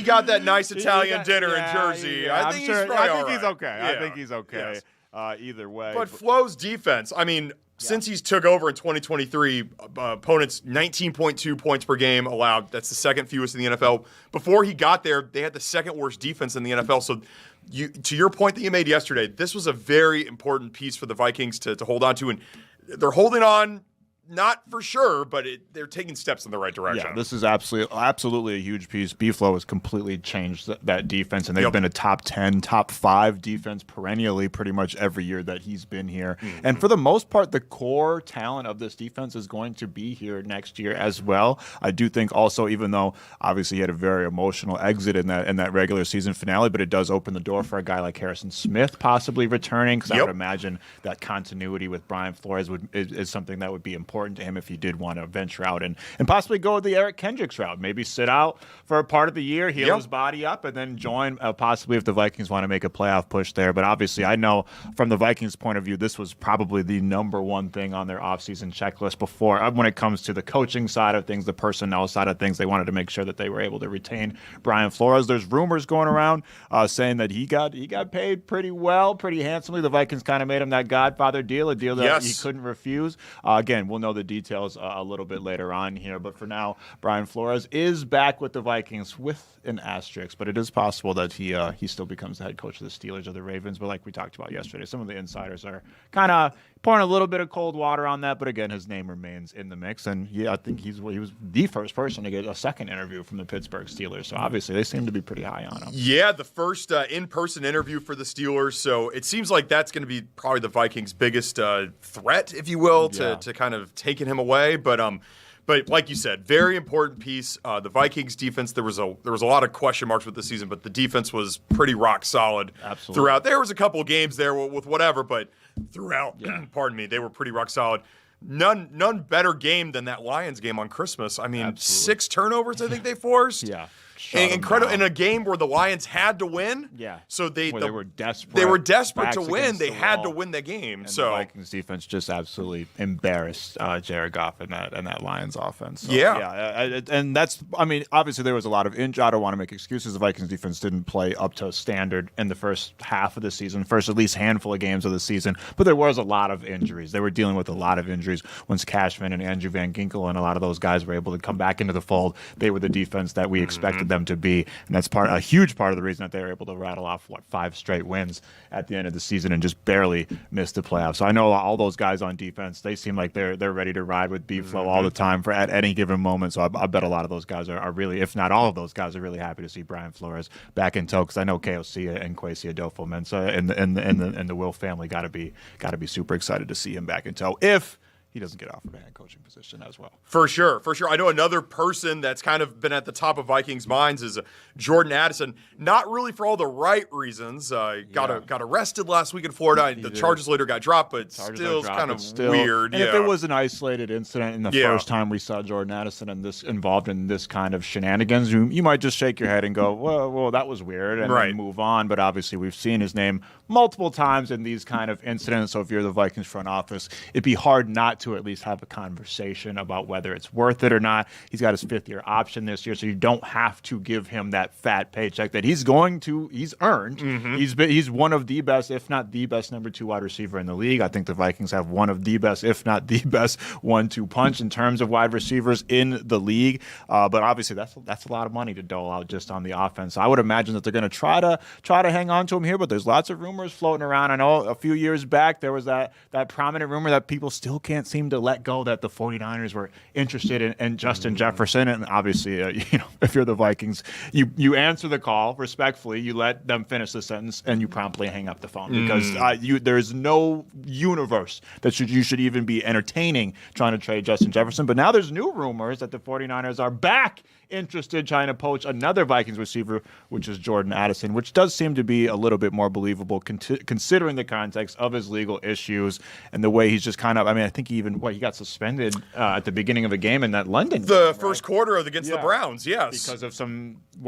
got that nice Italian dinner in Jersey. Yeah, I think he's okay. Yeah. I think he's okay. Either way. But Flo's defense, since he's took over in 2023, opponents 19.2 points per game allowed. That's the second fewest in the NFL. Before he got there, they had the second worst defense in the NFL. So to your point that you made yesterday, this was a very important piece for the Vikings to hold on to. And they're holding on, not for sure, but they're taking steps in the right direction. Yeah, this is absolutely a huge piece. B-Flow has completely changed that defense, and they've been a top 10, top 5 defense perennially pretty much every year that he's been here. Mm-hmm. And for the most part, the core talent of this defense is going to be here next year as well. I do think also, even though obviously he had a very emotional exit in that regular season finale, but it does open the door for a guy like Harrison Smith possibly returning, because I would imagine that continuity with Brian Flores is something that would be important to him if he did want to venture out and possibly go the Eric Kendricks route. Maybe sit out for a part of the year, heal his body up, and then join possibly if the Vikings want to make a playoff push there. But obviously, I know from the Vikings' point of view, this was probably the number one thing on their offseason checklist before. When it comes to the coaching side of things, the personnel side of things, they wanted to make sure that they were able to retain Brian Flores. There's rumors going around saying that he got paid pretty well, pretty handsomely. The Vikings kind of made him that Godfather deal, a deal that he couldn't refuse. Again, we'll know the details a little bit later on here, but for now, Brian Flores is back with the Vikings with an asterisk, but it is possible that he still becomes the head coach of the Steelers or the Ravens. But like we talked about yesterday, some of the insiders are kind of pouring a little bit of cold water on that, but again, his name remains in the mix. And I think he was the first person to get a second interview from the Pittsburgh Steelers, so obviously they seem to be pretty high on him. Yeah, the first in-person interview for the Steelers, so it seems like that's going to be probably the Vikings' biggest threat, if you will, to kind of taking him away. But like you said, very important piece. The Vikings defense, there was a lot of question marks with the season, but the defense was pretty rock solid throughout. There was a couple of games there with whatever, but throughout, pardon me, they were pretty rock solid. None better game than that Lions game on Christmas. 6 turnovers I think they forced. Incredible in a game where the Lions had to win. So they were desperate. They were desperate to win. They had to win the game. And so the Vikings defense just absolutely embarrassed Jared Goff and that Lions offense. So, and that's obviously there was a lot of injury. I don't want to make excuses. The Vikings defense didn't play up to standard in the first half of the season, first at least handful of games of the season. But there was a lot of injuries. They were dealing with a lot of injuries. Once Cashman and Andrew Van Ginkel and a lot of those guys were able to come back into the fold, they were the defense that we expected them to be, and that's a huge part of the reason that they were able to rattle off 5 straight wins at the end of the season and just barely missed the playoffs. So I know all those guys on defense, they seem like they're ready to ride with B-Flow all the time at any given moment. So I bet a lot of those guys are really, if not all of those guys, are really happy to see Brian Flores back in tow, because I know KOC and Kwesi Adolfo-Mensah and the Will family got to be super excited to see him back in tow if he doesn't get offered a head coaching position as well. For sure. I know another person that's kind of been at the top of Vikings' minds is Jordan Addison. Not really for all the right reasons. Got arrested last week in Florida. The charges later got dropped, but still kind of weird. And if it was an isolated incident in the first time we saw Jordan Addison and this involved in this kind of shenanigans, you might just shake your head and go, well, that was weird, and then move on. But obviously, we've seen his name multiple times in these kind of incidents. So if you're the Vikings front office, it'd be hard not to at least have a conversation about whether it's worth it or not. He's got his 5th-year option this year, so you don't have to give him that fat paycheck that he's earned. He's one of the best, if not the best, number 2 wide receiver in the league. I think the Vikings have one of the best, if not the best, 1-2 punch in terms of wide receivers in the league. But obviously, that's a lot of money to dole out just on the offense. So I would imagine that they're going to try to hang on to him here, but there's lots of rumors floating around. I know a few years back there was that prominent rumor that people still can't seem to let go, that the 49ers were interested in Justin Jefferson. And obviously, if you're the Vikings, you answer the call respectfully, you let them finish the sentence, and you promptly hang up the phone because there's no universe that you should even be entertaining trying to trade Justin Jefferson. But now there's new rumors that the 49ers are back interested trying to poach another Vikings receiver, which is Jordan Addison, which does seem to be a little bit more believable considering the context of his legal issues and the way he's just kind of, I think he got suspended at the beginning of a game in that London game, first quarter against the Browns, yes. Because of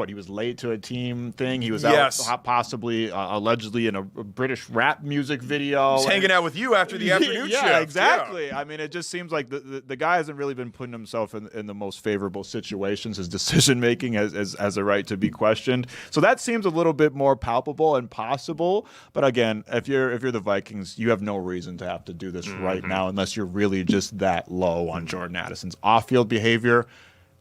he was late to a team thing. He was out possibly, allegedly in a British rap music video. He's hanging out with you after the afternoon shift. Yeah, exactly. Yeah. It just seems like the guy hasn't really been putting himself in the most favorable situations. His decision making has a right to be questioned. So that seems a little bit more palpable and possible. But again, if you're the Vikings, you have no reason to have to do this right now unless you're really just that low on Jordan Addison's off-field behavior.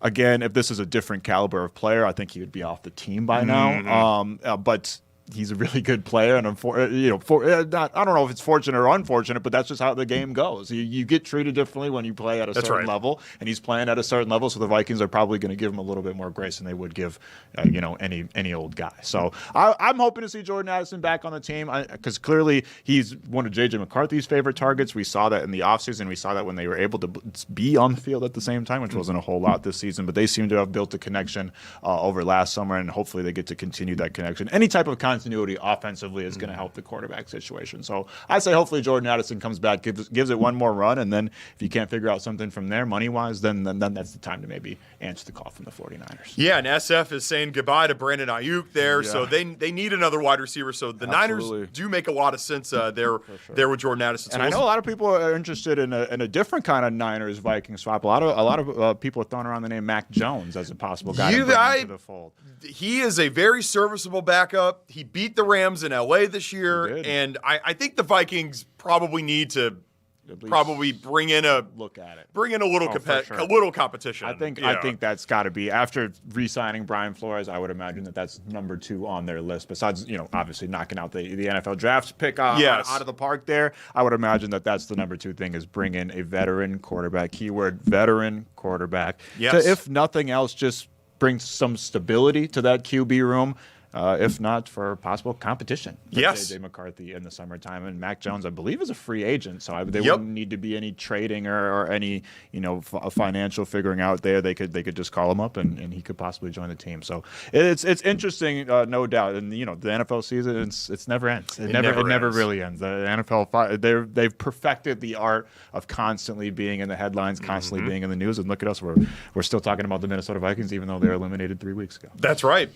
Again, if this is a different caliber of player, I think he would be off the team by now. But he's a really good player, and I don't know if it's fortunate or unfortunate, but that's just how the game goes. You get treated differently when you play at a certain level, and he's playing at a certain level, so the Vikings are probably going to give him a little bit more grace than they would give, any old guy. So I'm hoping to see Jordan Addison back on the team because clearly he's one of J.J. McCarthy's favorite targets. We saw that in the offseason. We saw that when they were able to be on the field at the same time, which wasn't a whole lot this season, but they seem to have built a connection over last summer, and hopefully they get to continue that connection. Any type of continuity offensively is going to help the quarterback situation. So I say hopefully Jordan Addison comes back, gives it one more run, and then if you can't figure out something from there money-wise, then that's the time to maybe answer the call from the 49ers. Yeah, and SF is saying goodbye to Brandon Ayuk there, so they need another wide receiver. So the Niners do make a lot of sense there with Jordan Addison. And I know a lot of people are interested in a different kind of Niners-Vikings swap. A lot of people are throwing around the name Mac Jones as a possible guy to bring into the fold. He is a very serviceable backup. He beat the Rams in LA this year, and I think the Vikings probably need to bring in a little competition. I think that's got to be, after re-signing Brian Flores, I would imagine that's number 2 on their list. Besides, obviously knocking out the NFL draft pick out of the park there, I would imagine that's the number 2 thing, is bring in a veteran quarterback. Keyword veteran quarterback. Yes. To, if nothing else, just bring some stability to that QB room. If not for possible competition for J.J. McCarthy in the summertime. And Mac Jones, I believe, is a free agent, so there wouldn't need to be any trading or any financial figuring out there. They could just call him up and he could possibly join the team. So it's interesting, no doubt. And the NFL season, it never ends. It never really ends. The NFL, they've perfected the art of constantly being in the headlines, constantly being in the news. And look at us, we're still talking about the Minnesota Vikings, even though they were eliminated 3 weeks ago. That's right.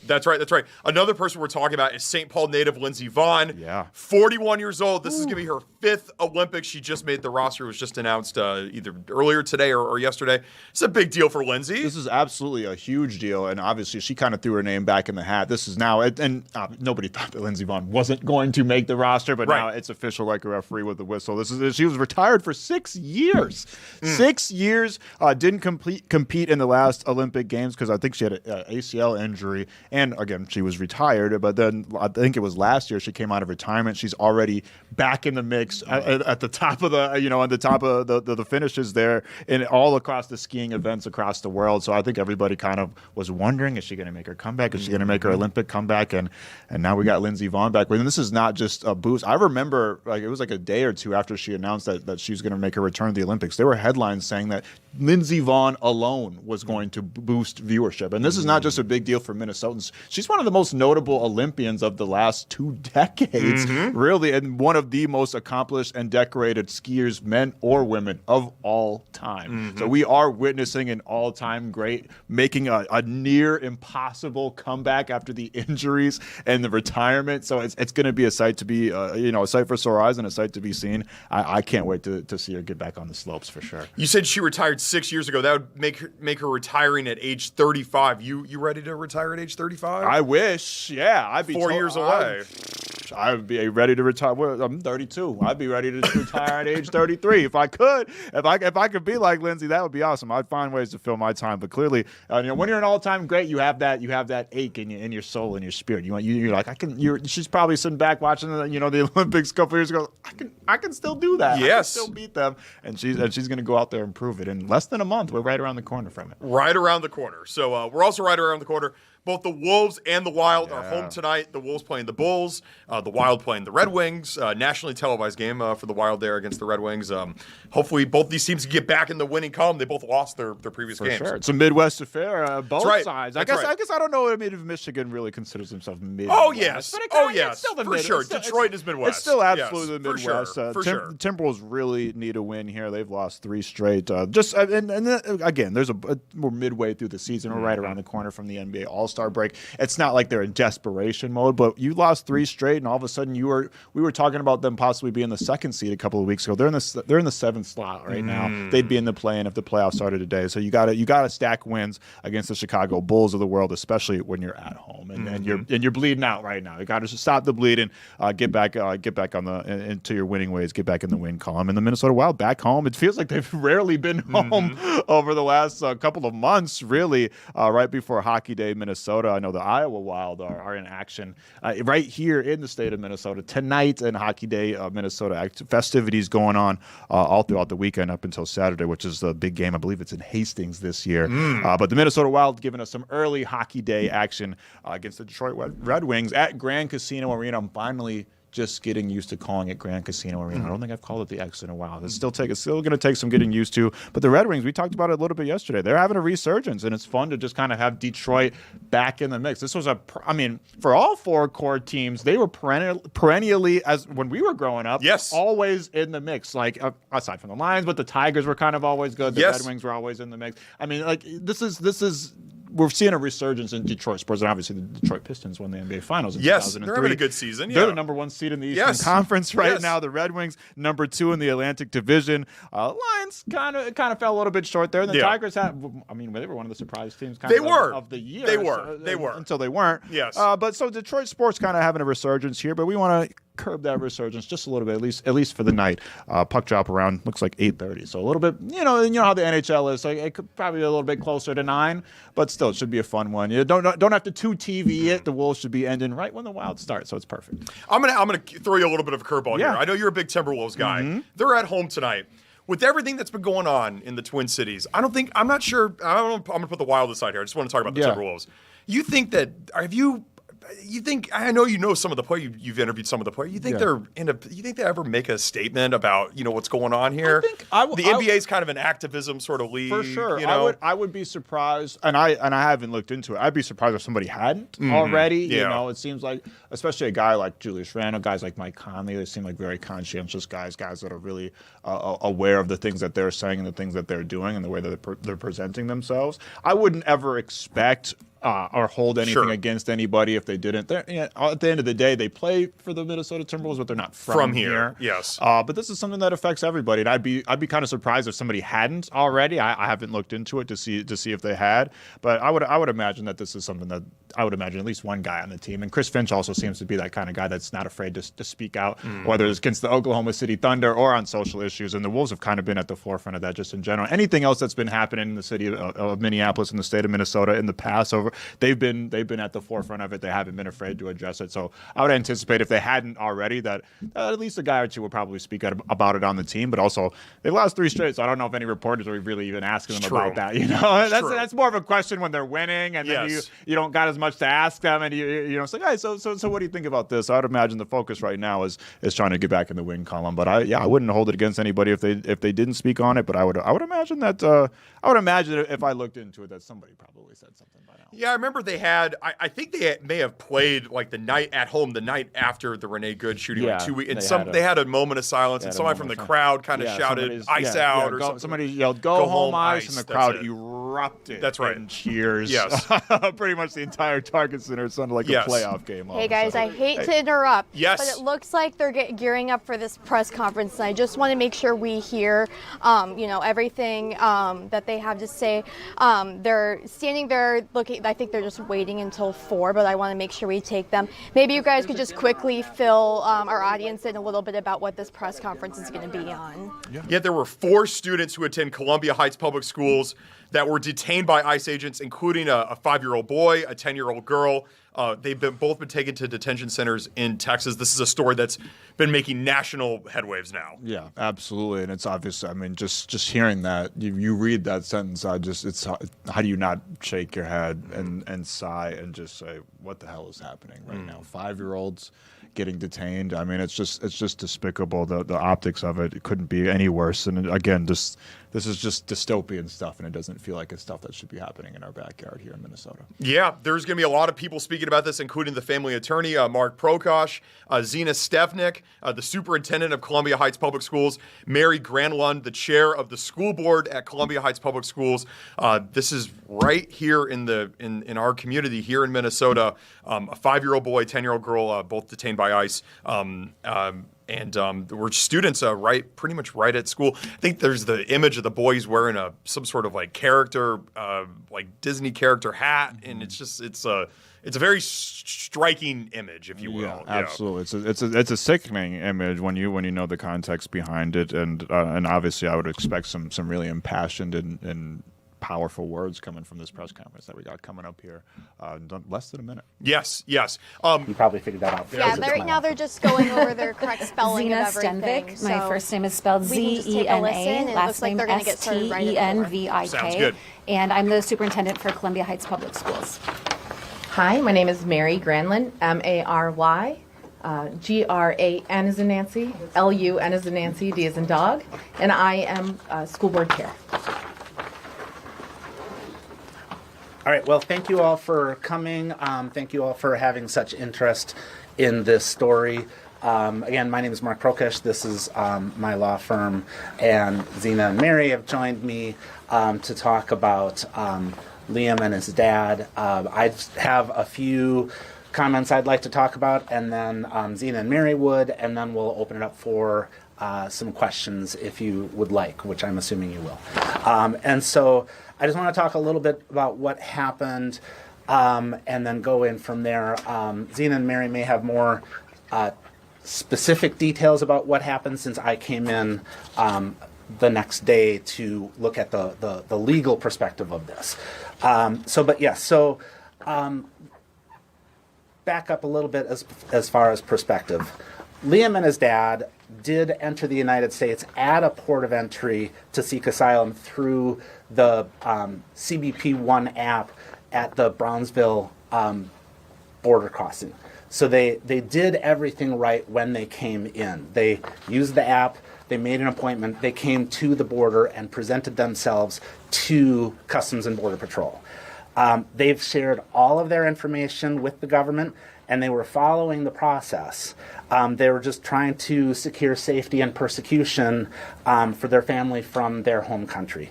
Another person we're talking about is St. Paul native Lindsey Vonn. 41 years old. This is going to be her 5th Olympics. She just made the roster. It was just announced either earlier today or yesterday. It's a big deal for Lindsey. This is absolutely a huge deal, and obviously she kind of threw her name back in the hat. This is now, and nobody thought that Lindsey Vonn wasn't going to make the roster, but now it's official, like a referee with the whistle. She was retired for 6 years. 6 years. Didn't compete in the last Olympic Games because I think she had an ACL injury, and again, she was retired retired, but then I think it was last year she came out of retirement. She's already back in the mix at the top of the, on the top of the finishes there and all across the skiing events across the world. So I think everybody kind of was wondering, is she going to make her comeback? Is she going to make her Olympic comeback? And now we got Lindsey Vonn back. And this is not just a boost. I remember it was like a day or two after she announced that she was going to make her return to the Olympics. There were headlines saying that Lindsey Vonn alone was going to boost viewership. And this is not just a big deal for Minnesotans. She's one of the most notable Olympians of the last 2 decades, really, and one of the most accomplished and decorated skiers, men or women, of all time. So we are witnessing an all-time great making a near impossible comeback after the injuries and the retirement. So it's going to be a sight to be, a sight for sore eyes and a sight to be seen. I can't wait to see her get back on the slopes for sure. You said she retired 6 years ago. That would make her retiring at age 35. You ready to retire at age 35? I wish. Yeah, I'd be 4 years away. I would be ready to retire. Well, I'm 32. I'd be ready to retire at age 33 if I could. If I could be like Lindsey, that would be awesome. I'd find ways to fill my time. But clearly, when you're an all-time great, you have that ache in your soul and your spirit. You're like, she's probably sitting back watching the Olympics a couple years ago. I can still do that. Yes. I can still beat them. And she's going to go out there and prove it. In less than a month, we're right around the corner from it. Right around the corner. So we're also right around the corner. Both the Wolves and the Wild are home tonight. The Wolves playing the Bulls, the Wild playing the Red Wings. Nationally televised game for the Wild there against the Red Wings. Hopefully both these teams can get back in the winning column. They both lost their previous games. Sure. It's a Midwest affair, both right. sides. That's I guess I don't know if Michigan really considers themselves Midwest. Oh, yes. But It's still for sure. Detroit is Midwest. It's still absolutely the Yes, Midwest. For sure. Timberwolves really need a win here. They've lost 3 straight. Again, we're midway through the season. We're right around the corner from the NBA All-Star break. It's not like they're in desperation mode, but you lost 3 straight, and all of a sudden we were talking about them possibly being the 2nd seed a couple of weeks ago. They're in the 7th slot right now. They'd be in the play-in if the playoffs started today. So you got to stack wins against the Chicago Bulls of the world, especially when you're at home and you're bleeding out right now. You got to stop the bleeding, get back into your winning ways, get back in the win column. And the Minnesota Wild back home. It feels like they've rarely been home over the last couple of months, really. Right before Hockey Day, Minnesota. I know the Iowa Wild are in action right here in the state of Minnesota tonight, and Hockey Day, Minnesota festivities going on all throughout the weekend up until Saturday, which is the big game. I believe it's in Hastings this year. But the Minnesota Wild giving us some early Hockey Day action against the Detroit Red Wings at Grand Casino Arena. I'm finally just getting used to calling it Grand Casino Arena. I don't think I've called it the X in a while. It's still going to take some getting used to. But the Red Wings, we talked about it a little bit yesterday. They're having a resurgence, and it's fun to just kind of have Detroit back in the mix. This was for all 4 core teams, they were perennially, as when we were growing up, always in the mix. Like aside from the Lions, but the Tigers were kind of always good. The Red Wings were always in the mix. I mean, like this is. We're seeing a resurgence in Detroit sports, and obviously the Detroit Pistons won the NBA Finals in 2003. They're having a good season. They're the number 1 seed in the Eastern Conference right now. The Red Wings, number 2 in the Atlantic Division. Lions kind of fell a little bit short there. And the Tigers they were one of the surprise teams of the year. They were. Until they weren't. Yes. But so Detroit sports kind of having a resurgence here, but we want to curb that resurgence just a little bit, at least for the night. Puck drop around, looks like 8:30. So a little bit, you know how the NHL is. So it could probably be a little bit closer to 9, but still, it should be a fun one. You don't have to 2TV it. The Wolves should be ending right when the Wild starts, so it's perfect. I'm gonna throw you a little bit of a curveball here. I know you're a big Timberwolves guy. They're at home tonight. With everything that's been going on in the Twin Cities, I'm not sure. I'm gonna put the Wild aside here. I just want to talk about the Timberwolves. You think that I know you know some of the players. You've interviewed some of the players. You think you think they ever make a statement about what's going on here? The NBA is kind of an activism sort of league. For sure. I would be surprised, and I haven't looked into it. I'd be surprised if somebody hadn't already. It seems like, especially a guy like Julius Randle, guys like Mike Conley, they seem like very conscientious guys that are really aware of the things that they're saying and the things that they're doing and the way that they're presenting themselves. I wouldn't ever expect or hold anything against anybody if they didn't. At the end of the day, they play for the Minnesota Timberwolves, but they're not from here. Yes. But this is something that affects everybody, and I'd be kind of surprised if somebody hadn't already. I haven't looked into it to see if they had, but I would imagine that this is something that I would imagine, at least one guy on the team. And Chris Finch also seems to be that kind of guy that's not afraid to speak out, whether it's against the Oklahoma City Thunder or on social issues. And the Wolves have kind of been at the forefront of that just in general. Anything else that's been happening in the city of Minneapolis and the state of Minnesota in the past, they've been at the forefront of it. They haven't been afraid to address it. So I would anticipate, if they hadn't already, that at least a guy or two would probably speak out about it on the team. But also, they've lost 3 straight, so I don't know if any reporters are really even asking them about that. That's more of a question when they're winning, and then you don't got as much to ask them, and it's like, hey, so what do you think about this? I would imagine the focus right now is trying to get back in the win column. But I wouldn't hold it against anybody if they didn't speak on it. But I would imagine that if I looked into it, that somebody probably said something by now. Yeah, I remember they had. I think they may have played like the night at home, the night after the Renee Good shooting, like 2 weeks, and they had a moment of silence, and somebody from the crowd kind of shouted "Ice out" or something. Somebody yelled "Go home, ice," and the crowd erupted. That's right. And cheers. Yes. Pretty much the entire Target Center sounded like a playoff game. Hey guys, I hate to interrupt. Yes. But it looks like they're gearing up for this press conference, and I just want to make sure we hear, everything that they have to say. They're standing there looking. I think they're just waiting until 4, but I want to make sure we take them. Maybe you guys could just quickly fill our audience in a little bit about what this press conference is going to be on. Yeah, there were 4 students who attend Columbia Heights Public Schools that were detained by ICE agents, including a 5-year-old boy, a 10-year-old girl. They've both been taken to detention centers in Texas. This is a story that's been making national headwaves now. Yeah, absolutely, and it's obvious. I mean, just hearing that, you read that sentence, how do you not shake your head and sigh and just say, what the hell is happening right now? 5-year-olds getting detained. I mean, it's just despicable. The optics of it couldn't be any worse. And again, this is just dystopian stuff, and it doesn't feel like it's stuff that should be happening in our backyard here in Minnesota. Yeah, there's going to be a lot of people speaking about this, including the family attorney, Mark Prokosh, Zena Stefnik, the superintendent of Columbia Heights Public Schools, Mary Granlund, the chair of the school board at Columbia Heights Public Schools. This is right here in our community here in Minnesota. A 5-year-old boy, 10-year-old girl, both detained by ICE. And we're students pretty much right at school. I think there's the image of the boy. He's wearing some sort of like character, like Disney character hat, and it's a very striking image, if you will. Yeah, absolutely. It's a sickening image when you know the context behind it, and obviously I would expect some really impassioned and powerful words coming from this press conference that we got coming up here in less than a minute. Yes. You probably figured that out. Yeah, right now they're just going over their correct spelling Zena of everything. Stenvik. My first name is spelled Z-E-N-A, last name S-T-E-N-V-I-K. Sounds good. And I'm the superintendent for Columbia Heights Public Schools. Hi, my name is Mary Granlund, M-A-R-Y. G-R-A-N as in Nancy, L-U-N as in Nancy, D as in dog, and I am school board chair. All right, well, thank you all for coming. Thank you all for having such interest in this story. Again, my name is Mark Prokosh. This is my law firm, and Zena and Mary have joined me to talk about Liam and his dad. I have a few comments I'd like to talk about, and then Zena and Mary would, and then we'll open it up for some questions if you would like, which I'm assuming you will. And so I just want to talk a little bit about what happened and then go in from there. Zena and Mary may have more specific details about what happened since I came in the next day to look at the legal perspective of this. So back up a little bit as far as perspective. Liam and his dad did enter the United States at a port of entry to seek asylum through the CBP-1 app at the Brownsville border crossing. So they did everything right when they came in. They used the app, they made an appointment, they came to the border and presented themselves to Customs and Border Patrol. They've shared all of their information with the government, and they were following the process. They were just trying to secure safety and persecution for their family from their home country.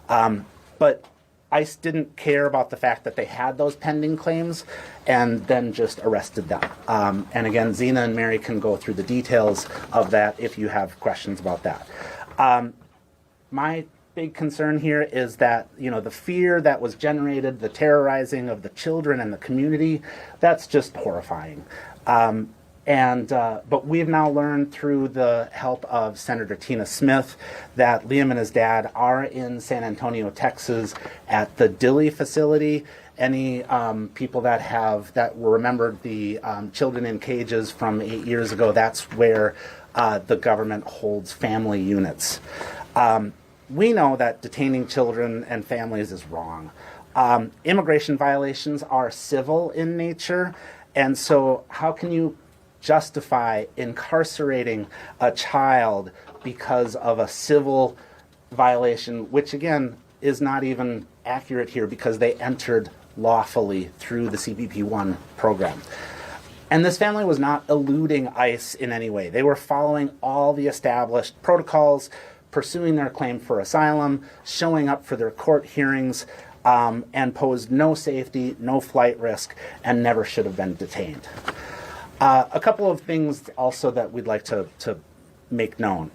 But ICE didn't care about the fact that they had those pending claims and then just arrested them. And again, Zena and Mary can go through the details of that if you have questions about that. My big concern here is that, the fear that was generated, the terrorizing of the children and the community, that's just horrifying. But we've now learned through the help of Senator Tina Smith that Liam and his dad are in San Antonio, Texas at the Dilley facility. Any people that remembered the children in cages from 8 years ago, that's where the government holds family units. We know that detaining children and families is wrong. Immigration violations are civil in nature, and so how can you justify incarcerating a child because of a civil violation, which again is not even accurate here because they entered lawfully through the CBP-1 program. And this family was not eluding ICE in any way. They were following all the established protocols, pursuing their claim for asylum, showing up for their court hearings, and posed no safety, no flight risk, and never should have been detained. A couple of things also that we'd like to make known.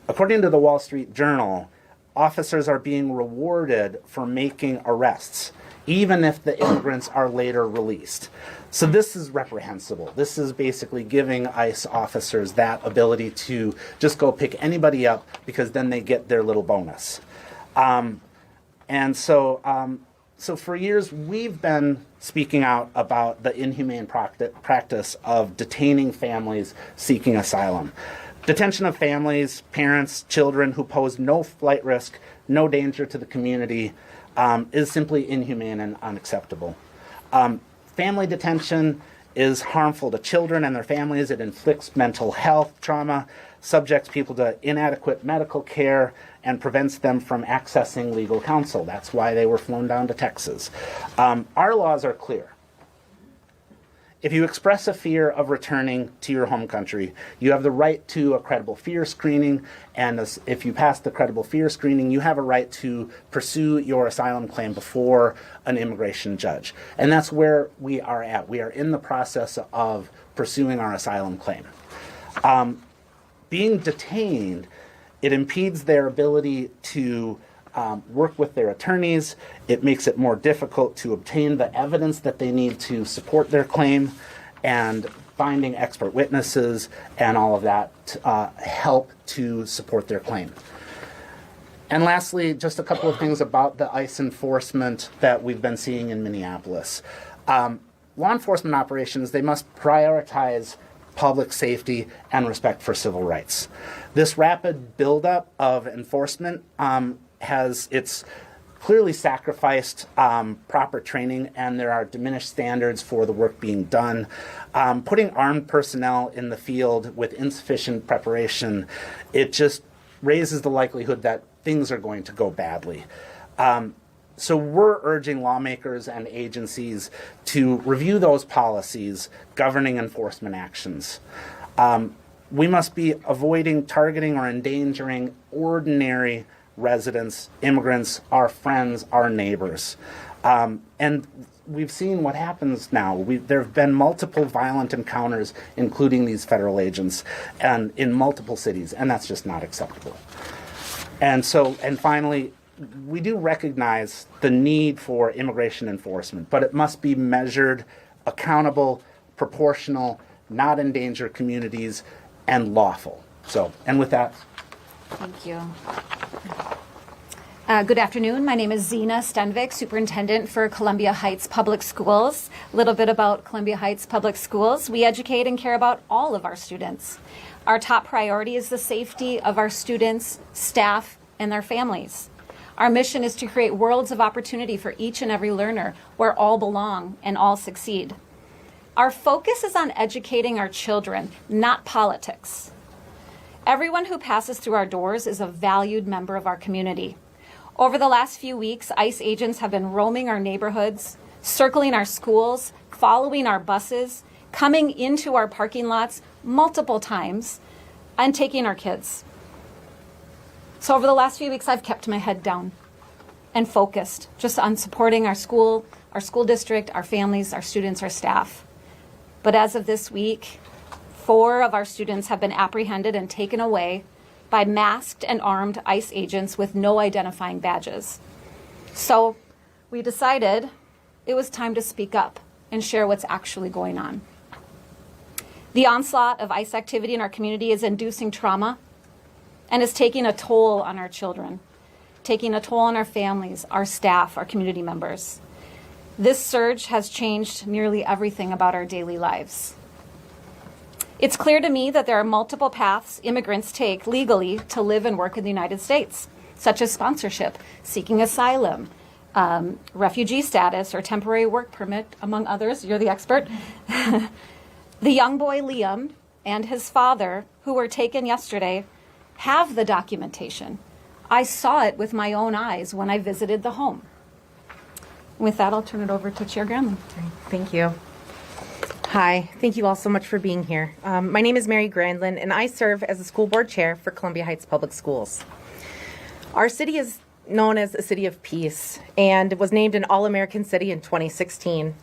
According to the Wall Street Journal, officers are being rewarded for making arrests, even if the immigrants are later released. So this is reprehensible. This is basically giving ICE officers that ability to just go pick anybody up because then they get their little bonus. So for years, we've been speaking out about the inhumane practice of detaining families seeking asylum. Detention of families, parents, children who pose no flight risk, no danger to the community, is simply inhumane and unacceptable. Family detention is harmful to children and their families. It inflicts mental health trauma, subjects people to inadequate medical care, and prevents them from accessing legal counsel. That's why they were flown down to Texas. Our laws are clear. If you express a fear of returning to your home country, you have the right to a credible fear screening, and if you pass the credible fear screening, you have a right to pursue your asylum claim before an immigration judge. And that's where we are at. We are in the process of pursuing our asylum claim. Being detained, it impedes their ability to work with their attorneys. It makes it more difficult to obtain the evidence that they need to support their claim, and finding expert witnesses and all of that help to support their claim. And lastly, just a couple of things about the ICE enforcement that we've been seeing in Minneapolis. Law enforcement operations, they must prioritize public safety and respect for civil rights. This rapid buildup of enforcement it's clearly sacrificed proper training, and there are diminished standards for the work being done. Putting armed personnel in the field with insufficient preparation, it just raises the likelihood that things are going to go badly. So we're urging lawmakers and agencies to review those policies governing enforcement actions. We must be avoiding targeting or endangering ordinary residents, immigrants, our friends, our neighbors. And we've seen what happens now. There have been multiple violent encounters, including these federal agents, and in multiple cities, and that's just not acceptable. And finally, we do recognize the need for immigration enforcement, but it must be measured, accountable, proportional, not endanger communities, and lawful. And with that. Thank you. Good afternoon. My name is Zena Stenvik, Superintendent for Columbia Heights Public Schools. A little bit about Columbia Heights Public Schools. We educate and care about all of our students. Our top priority is the safety of our students, staff, and their families. Our mission is to create worlds of opportunity for each and every learner where all belong and all succeed. Our focus is on educating our children, not politics. Everyone who passes through our doors is a valued member of our community. Over the last few weeks, ICE agents have been roaming our neighborhoods, circling our schools, following our buses, coming into our parking lots multiple times, and taking our kids. So over the last few weeks, I've kept my head down and focused just on supporting our school district, our families, our students, our staff. But as of this week, 4 of our students have been apprehended and taken away by masked and armed ICE agents with no identifying badges. So we decided it was time to speak up and share what's actually going on. The onslaught of ICE activity in our community is inducing trauma and is taking a toll on our children, taking a toll on our families, our staff, our community members. This surge has changed nearly everything about our daily lives. It's clear to me that there are multiple paths immigrants take legally to live and work in the United States, such as sponsorship, seeking asylum, refugee status, or temporary work permit, among others. You're the expert. The young boy Liam and his father, who were taken yesterday, have the documentation. I saw it with my own eyes when I visited the home. With that, I'll turn it over to Chair Granlund. Thank you. Hi, thank you all so much for being here. My name is Mary Grandlin, and I serve as the school board chair for Columbia Heights Public Schools. Our city is known as a city of peace and was named an All-American City in 2016.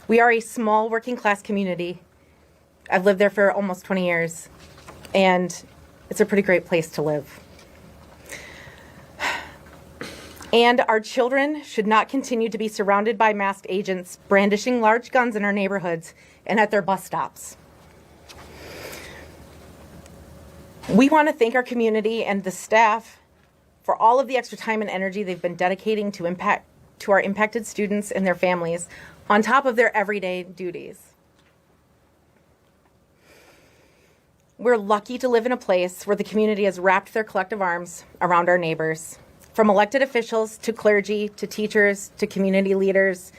We are a small working class community. I've lived there for almost 20 years, and it's a pretty great place to live. And our children should not continue to be surrounded by masked agents brandishing large guns in our neighborhoods and at their bus stops. We want to thank our community and the staff for all of the extra time and energy they've been dedicating to our impacted students and their families on top of their everyday duties. We're lucky to live in a place where the community has wrapped their collective arms around our neighbors. From elected officials to clergy to teachers to community leaders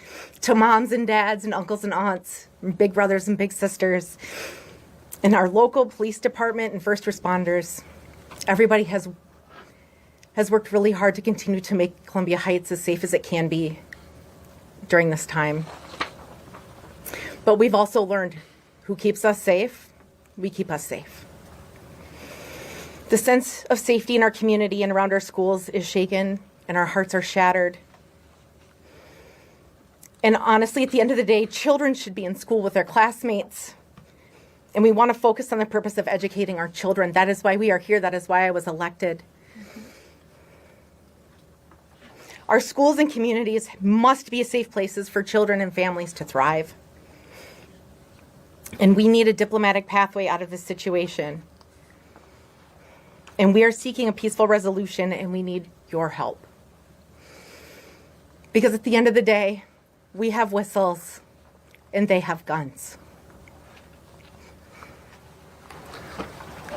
to moms and dads and uncles and aunts and big brothers and big sisters and our local police department and first responders. Everybody has worked really hard to continue to make Columbia Heights as safe as it can be during this time. But we've also learned who keeps us safe, we keep us safe. The sense of safety in our community and around our schools is shaken, and our hearts are shattered. And honestly, at the end of the day, children should be in school with their classmates. And we want to focus on the purpose of educating our children. That is why we are here. That is why I was elected. Our schools and communities must be safe places for children and families to thrive. And we need a diplomatic pathway out of this situation. And we are seeking a peaceful resolution, and we need your help. Because at the end of the day, we have whistles, and they have guns.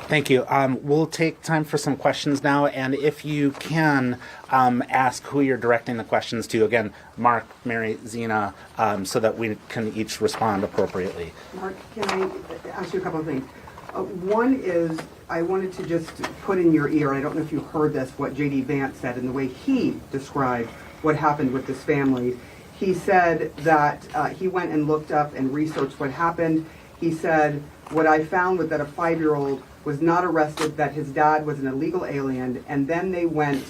Thank you. We'll take time for some questions now, and if you can, ask who you're directing the questions to. Again, Mark, Mary, Zena, so that we can each respond appropriately. Mark, can I ask you a couple of things? One is, I wanted to just put in your ear, I don't know if you heard this, what J.D. Vance said and the way he described what happened with this family. He said that he went and looked up and researched what happened. He said, what I found was that a 5-year-old was not arrested, that his dad was an illegal alien, and then they went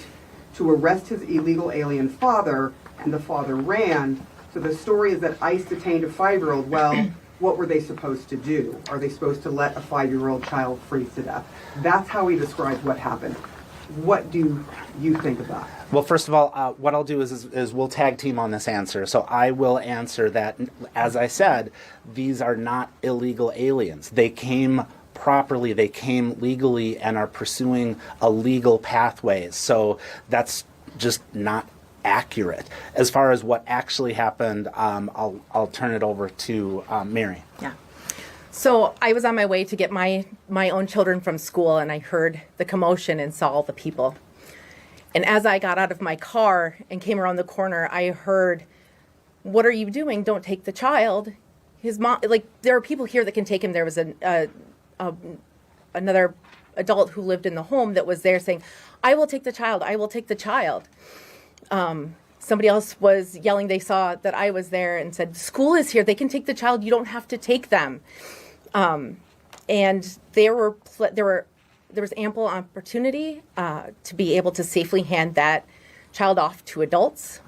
to arrest his illegal alien father, and the father ran. So the story is that ICE detained a 5-year-old. Well, what were they supposed to do? Are they supposed to let a 5-year-old child freeze to death? That's how he describes what happened. What do you think of that? Well, first of all, what I'll do is we'll tag team on this answer. So I will answer that. As I said, these are not illegal aliens. They came properly, they came legally and are pursuing a legal pathway. So that's just not accurate. As far as what actually happened, I'll turn it over to Mary. Yeah. So I was on my way to get my own children from school, and I heard the commotion and saw all the people. And as I got out of my car and came around the corner, I heard, "What are you doing? Don't take the child." His mom, like, there are people here that can take him. There was another adult who lived in the home that was there saying, "I will take the child. I will take the child." Somebody else was yelling. They saw that I was there and said, "School is here. They can take the child. You don't have to take them." And there was ample opportunity to be able to safely hand that child off to adults.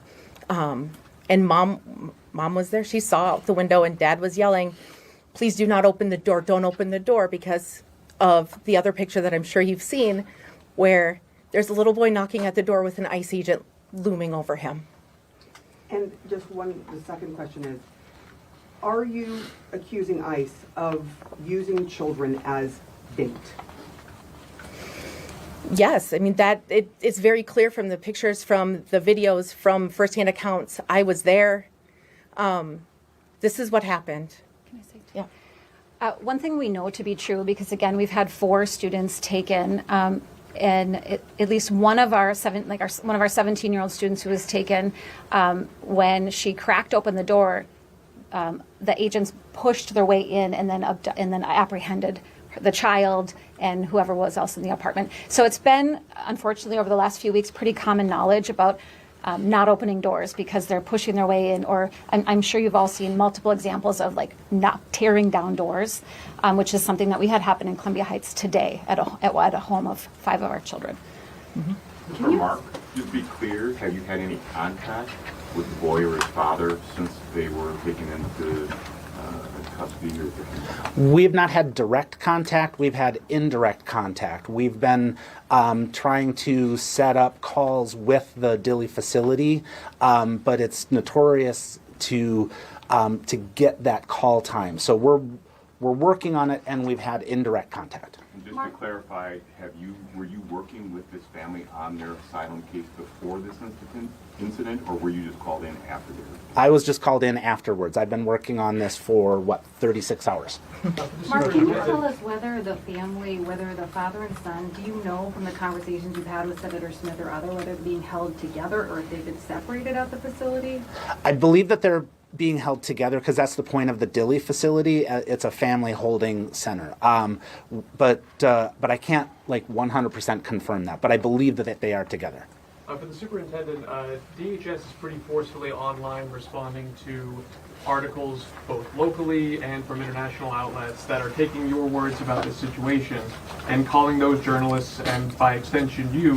And mom was there. She saw out the window, and dad was yelling, "Please do not open the door. Don't open the door," because of the other picture that I'm sure you've seen where there's a little boy knocking at the door with an ICE agent looming over him. And just the second question is, are you accusing ICE of using children as bait? Yes, I mean it's very clear from the pictures, from the videos, from firsthand accounts. I was there. This is what happened. Can I say? Yeah. One thing we know to be true, because again, we've had 4 students taken, and at least one of our 17-year-old students who was taken, when she cracked open the door, the agents pushed their way in and then apprehended the child and whoever was else in the apartment. So it's been, unfortunately, over the last few weeks, pretty common knowledge about not opening doors because they're pushing their way in, or I'm sure you've all seen multiple examples of like not tearing down doors, which is something that we had happen in Columbia Heights today at a home of 5 of our children. For Mark, just to be clear, have you had any contact with the boy or his father since they were taken into custody? We've not had direct contact. We've had indirect contact. We've been trying to set up calls with the Dilley facility, but it's notorious to get that call time. So we're working on it, and we've had indirect contact. And just to clarify, were you working with this family on their asylum case before this incident, or were you just called in afterwards? I was just called in afterwards. I've been working on this for 36 hours. Mark, can you tell us whether the family, whether the father and son, do you know from the conversations you've had with Senator Smith or other, whether they're being held together or if they've been separated at the facility? I believe that they're being held together because that's the point of the Dilley facility. It's a family holding center. But I can't 100% confirm that. But I believe that they are together. For the superintendent, DHS is pretty forcefully online responding to articles both locally and from international outlets that are taking your words about the situation and calling those journalists, and by extension you,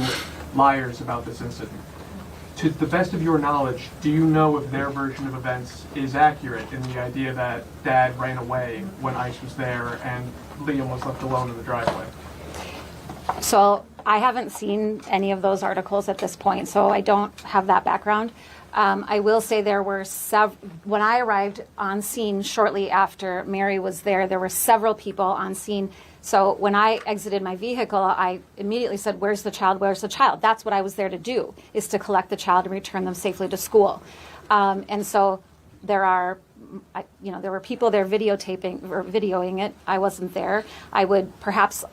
liars about this incident. To the best of your knowledge, do you know if their version of events is accurate in the idea that Dad ran away when ICE was there and Liam was left alone in the driveway? So I haven't seen any of those articles at this point, so I don't have that background. I will say there were when I arrived on scene shortly after Mary was there were several people on scene. So when I exited my vehicle, I immediately said, "Where's the child? Where's the child?" That's what I was there to do, is to collect the child and return them safely to school. And so there were people there videotaping or videoing it. I wasn't there. I would perhaps.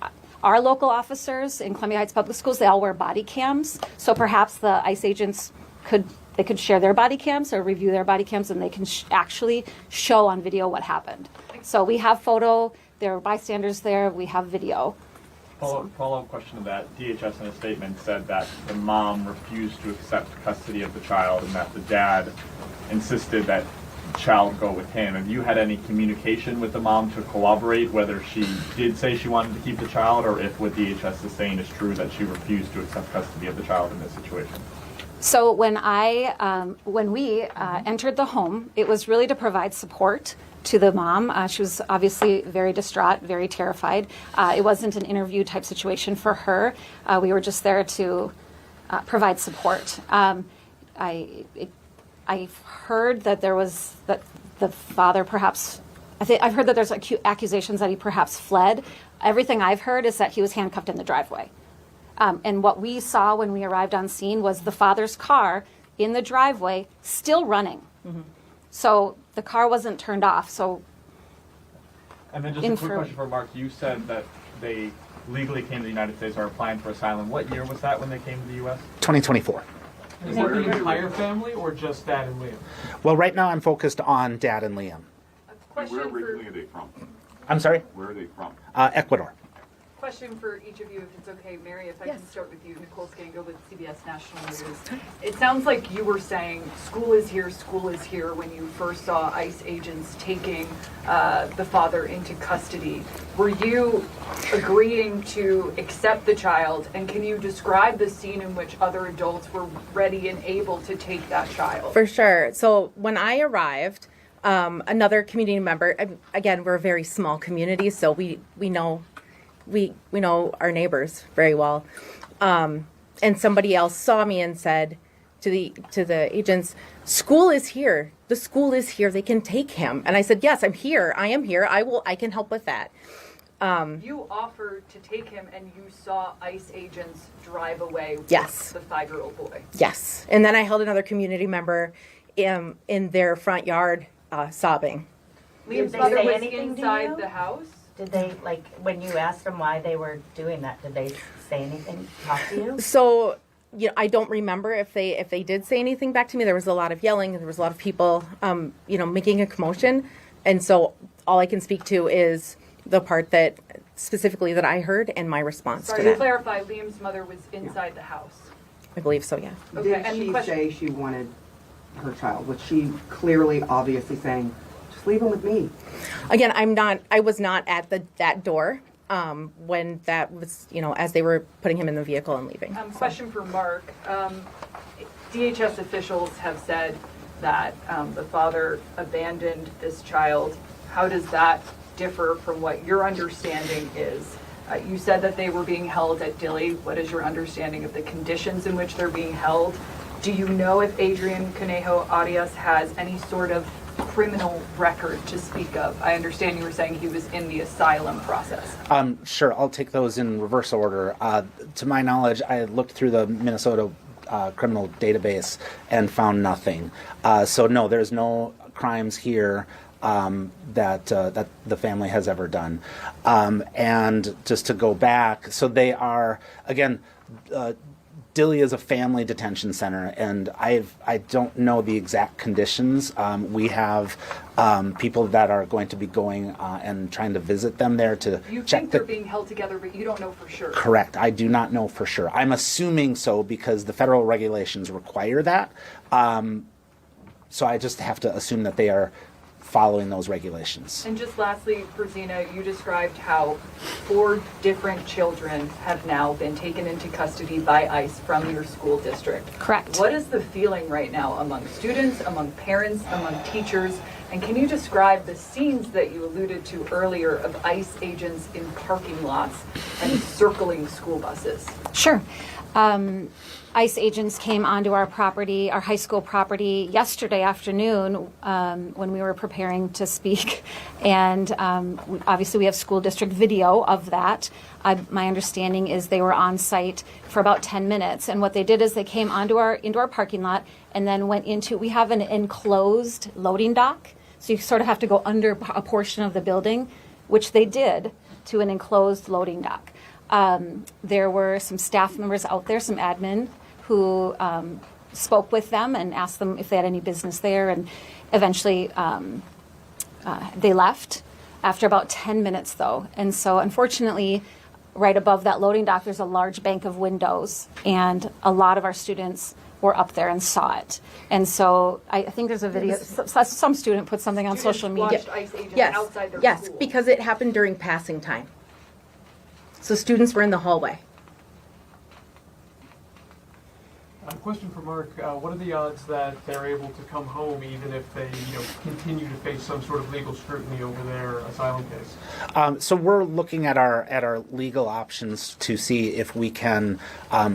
Our local officers in Columbia Heights Public Schools, they all wear body cams. So perhaps the ICE agents could share their body cams or review their body cams, and they can actually show on video what happened. So we have photo, there are bystanders there, we have video. Follow-up question to that. DHS in a statement said that the mom refused to accept custody of the child and that the dad insisted that the child go with him. Have you had any communication with the mom to corroborate whether she did say she wanted to keep the child, or if what DHS is saying is true, that she refused to accept custody of the child in this situation? So when we entered the home, it was really to provide support to the mom. She was obviously very distraught, very terrified. It wasn't an interview type situation for her. We were just there to provide support. I've heard that the father perhaps, I've heard that there's accusations that he perhaps fled. Everything I've heard is that he was handcuffed in the driveway. And what we saw when we arrived on scene was the father's car in the driveway still running. Mm-hmm. So the car wasn't turned off. And then just a quick question for Mark. You said that they legally came to the United States or applying for asylum. What year was that when they came to the U.S.? 2024. Is that the entire family or just Dad and Liam? Well, right now I'm focused on Dad and Liam. Where originally are they from? I'm sorry? Where are they from? Ecuador. Question for each of you, if it's okay. Mary, if I can start with you. Nicole Scango with CBS National News. It sounds like you were saying school is here when you first saw ICE agents taking the father into custody. Were you agreeing to accept the child, and can you describe the scene in which other adults were ready and able to take that child? For sure. So when I arrived, another community member, again, we're a very small community, so we know we know our neighbors very well. And somebody else saw me and said to the agents, "School is here. The school is here. They can take him." And I said, "Yes, I'm here. I am here. I can help with that." You offered to take him, and you saw ICE agents drive away with Yes. the 5-year-old boy. Yes. And then I held another community member in their front yard sobbing. Liam's they mother say was anything to inside you? the house. Did they, like, when you asked them why they were doing that, did they say anything, talk to you? So, I don't remember if they did say anything back to me. There was a lot of yelling. There was a lot of people, making a commotion. And so all I can speak to is the part that specifically that I heard and my response Sorry, to to that. clarify, Liam's mother was inside the house. I believe so, yeah. Okay, Did and the she question- say she wanted her child? Was she clearly, obviously saying, just leave him with me? Again, I was not at that door when that was, as they were putting him in the vehicle and leaving. Question for Mark. DHS officials have said that the father abandoned this child. How does that differ from what your understanding is? You said that they were being held at Dilley. What is your understanding of the conditions in which they're being held? Do you know if Adrian Conejo Arias has any sort of criminal record to speak of? I understand you were saying he was in the asylum process. Sure, I'll take those in reverse order. To my knowledge, I looked through the Minnesota criminal database and found nothing. So no, there's no crimes here that the family has ever done. And just to go back, so they are, again, Dilley is a family detention center, and I don't know the exact conditions. We have people that are going to be going and trying to visit them there to You check think they're being held together, but you don't know for sure. Correct. I do not know for sure. I'm assuming so because the federal regulations require that. So I just have to assume that they are following those regulations. And just lastly, Zina, you described how 4 different children have now been taken into custody by ICE from your school district. Correct. What is the feeling right now among students, among parents, among teachers? And can you describe the scenes that you alluded to earlier of ICE agents in parking lots and circling school buses? Sure. ICE agents came onto our property, our high school property, yesterday afternoon when we were preparing to speak. And obviously we have school district video of that. My understanding is they were on site for about 10 minutes. And what they did is they came into our parking lot and then went into, we have an enclosed loading dock. So you sort of have to go under a portion of the building, which they did, to an enclosed loading dock. There were some staff members out there, some admin, who spoke with them and asked them if they had any business there. And eventually they left after about 10 minutes, though. And so unfortunately, right above that loading dock, there's a large bank of windows. And a lot of our students were up there and saw it. And so I think there's a video, some student put something on social media. Watched ICE agents Yes, outside their yes, school. because it happened during passing time. So students were in the hallway. Question for Mark. What are the odds that they're able to come home even if they, continue to face some sort of legal scrutiny over their asylum case? So we're looking at our legal options to see if we can